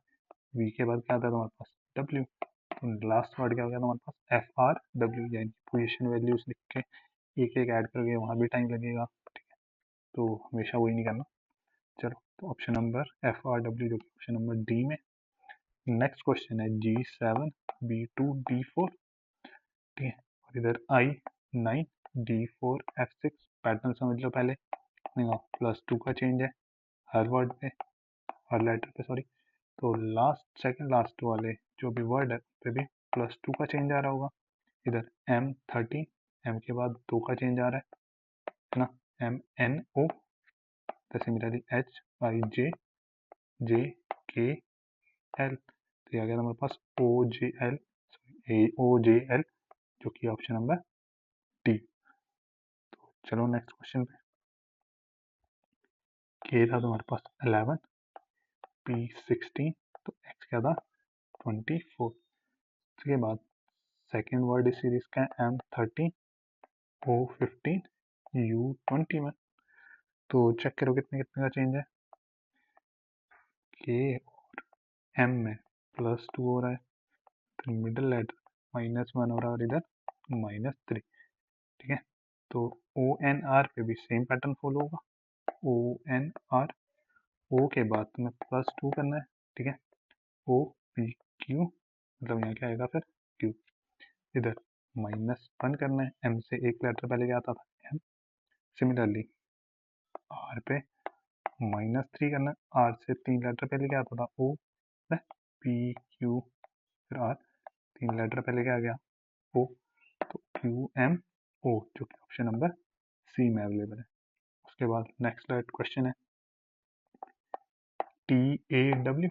वी के बाद क्या आता है तुम्हारे पास डब्ल्यू। तो लास्ट वर्ड क्या हो गया तुम्हारे पास एफ आर डब्ल्यू, यानी पोजीशन वैल्यूज लिख के एक एक ऐड करके वहाँ भी टाइम लगेगा। ठीक है, तो हमेशा वही नहीं करना। चलो, तो ऑप्शन नंबर FRW जो कि ऑप्शन नंबर डी में। नेक्स्ट क्वेश्चन है G7, B2, D4। ठीक है, और इधर I9, D4, F6। पैटर्न समझ लो पहले, +2 का चेंज है हर वर्ड पे, हर लेटर पे सॉरी। तो लास्ट सेकंड लास्ट वाले जो भी वर्ड है उस पे भी +2 का चेंज आ रहा होगा। इधर M13, M के बाद 2 का चेंज आ रहा है ना, MNO, सिमिलरली HIJ, JKL, तो ये आ गया हमारे पास OJL, AOJL, जो कि ऑप्शन नंबर डी। तो चलो नेक्स्ट क्वेश्चन पे। के था तुम्हारे पास 11, P 16, तो X क्या था 24। उसके बाद सेकेंड वर्ड इस सीरीज का M 13, O 15, U 21। तो चेक करो कितने कितने का चेंज है। के और एम में +2 हो रहा है, तो मिडिल लेटर -1 हो रहा है और इधर -3। ठीक है, तो ओ एन आर पे भी सेम पैटर्न फॉलो होगा। ओ एन आर, ओ के बाद तुम्हें +2 करना है। ठीक है, ओ पी क्यू, मतलब यहाँ क्या आएगा फिर क्यू, इधर -1 करना है, एम से एक लेटर पहले क्या आता था एम। सिमिलरली आर पे -3 करना है, आर से 3 लेटर पहले क्या आता था ओ, पी क्यू फिर आर, 3 लेटर पहले क्या आ गया ओ, तो क्यू एम ओ, जो कि ऑप्शन नंबर सी में अवेलेबल है। उसके बाद नेक्स्ट क्वेश्चन है टी ए डब्ल्यू।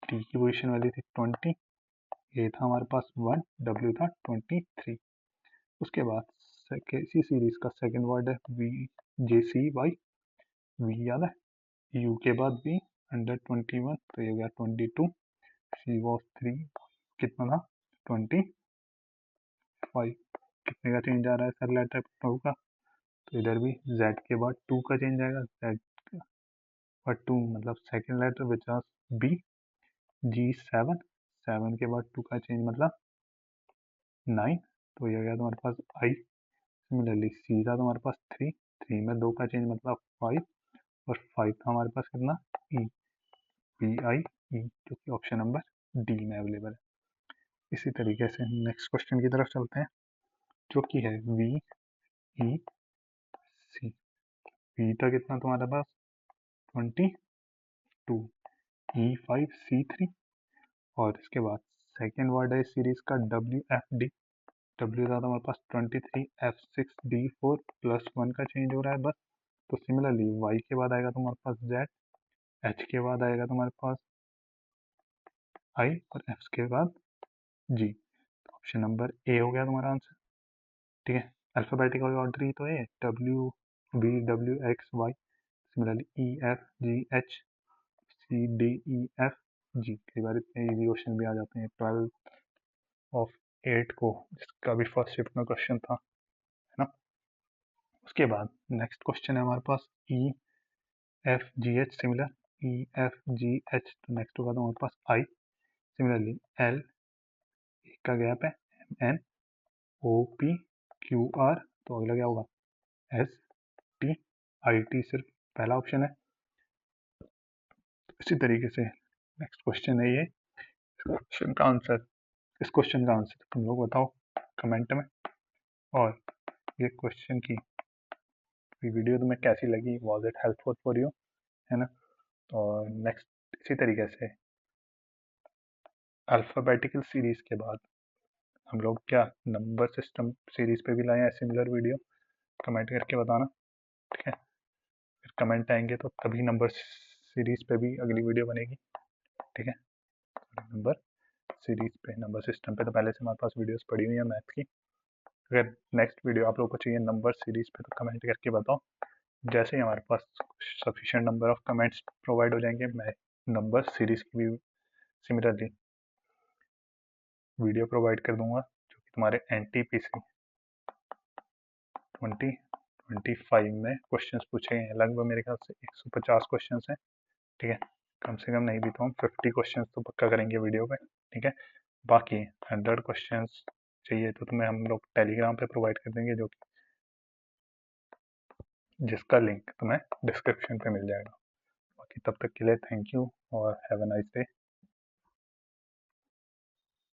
टी की पोजीशन वाली थी 20, ए था हमारे पास 1, डब्ल्यू था 23। उसके बाद इसी सीरीज का सेकंड वर्ड है V J C Y, V याद है, यू के बाद वी अंडर 21, तो ये गया 22, सी वॉज 3, कितना था 25। कितने का चेंज आ रहा है सर लेटर टू का, तो इधर भी z के बाद 2 का चेंज आएगा, z और 2 मतलब second letter which was B, G 7, 7 के बाद 2 का चेंज मतलब 9, तो ये गया तुम्हारे पास आई। सिमिलरली सी था तुम्हारे पास 3, 3 में 2 का चेंज मतलब 5, और 5 था हमारे पास कितना ई, पी आई ई, जो कि ऑप्शन नंबर डी में अवेलेबल है। इसी तरीके से नेक्स्ट क्वेश्चन की तरफ चलते हैं, जो कि है वी ई सी। वी था कितना तुम्हारे पास 22, E5C3, और इसके बाद सेकेंड वर्ड है इस सीरीज का WFD। W था हमारे पास 23, F6D4 +1 का चेंज हो रहा है बस। तो सिमिलरली Y के बाद आएगा तुम्हारे पास Z, H के बाद आएगा तुम्हारे पास I, और F के बाद G। ऑप्शन नंबर ए हो गया तुम्हारा आंसर। ठीक है, अल्फाबेटिकल ऑर्डर ही तो है, WB WX Y, similarly EFGH CDEFG। कई बार इतने इजी क्वेश्चन भी आ जाते हैं 12/8 को, जिसका भी फर्स्ट शिफ्ट में क्वेश्चन था, है ना। उसके बाद नेक्स्ट क्वेश्चन है हमारे पास EFGH, सिमिलर EFGH, तो नेक्स्ट होगा तो हमारे पास I। सिमिलरली L, एक का गैप है, NOPQR, तो अगला क्या होगा STIT, सिर्फ पहला ऑप्शन है। इसी तरीके से नेक्स्ट क्वेश्चन है ये, क्वेश्चन का आंसर, इस क्वेश्चन का आंसर तुम लोग बताओ कमेंट में, और ये क्वेश्चन की वीडियो तुम्हें कैसी लगी, was it helpful for you, है ना। और नेक्स्ट इसी तरीके से अल्फ़ाबेटिकल सीरीज के बाद हम लोग क्या नंबर सिस्टम सीरीज पे भी लाए हैं सिमिलर वीडियो, कमेंट करके बताना। ठीक है, फिर कमेंट आएंगे तो तभी नंबर सीरीज पे भी अगली वीडियो बनेगी। ठीक है, नंबर सीरीज पे, नंबर सिस्टम पे तो पहले से हमारे पास वीडियोस पड़ी हुई है मैथ की। अगर नेक्स्ट वीडियो आप लोगों को चाहिए नंबर सीरीज पे तो कमेंट करके बताओ। जैसे ही हमारे पास sufficient number of comments provide हो जाएंगे, मैं नंबर सीरीज की भी सिमिलरली वीडियो प्रोवाइड कर दूंगा, जो कि तुम्हारे NTPC 2025 में क्वेश्चंस पूछे गए हैं। लगभग मेरे ख्याल से 150 क्वेश्चंस हैं। ठीक है, कम से कम नहीं भी तो हम 50 क्वेश्चंस तो पक्का करेंगे वीडियो पे। ठीक है, बाकी 100 क्वेश्चंस चाहिए तो तुम्हें हम लोग टेलीग्राम पे प्रोवाइड कर देंगे, जो जिसका लिंक तुम्हें डिस्क्रिप्शन पे मिल जाएगा। बाकी तब तक के लिए थैंक यू और हैव अ नाइस डे।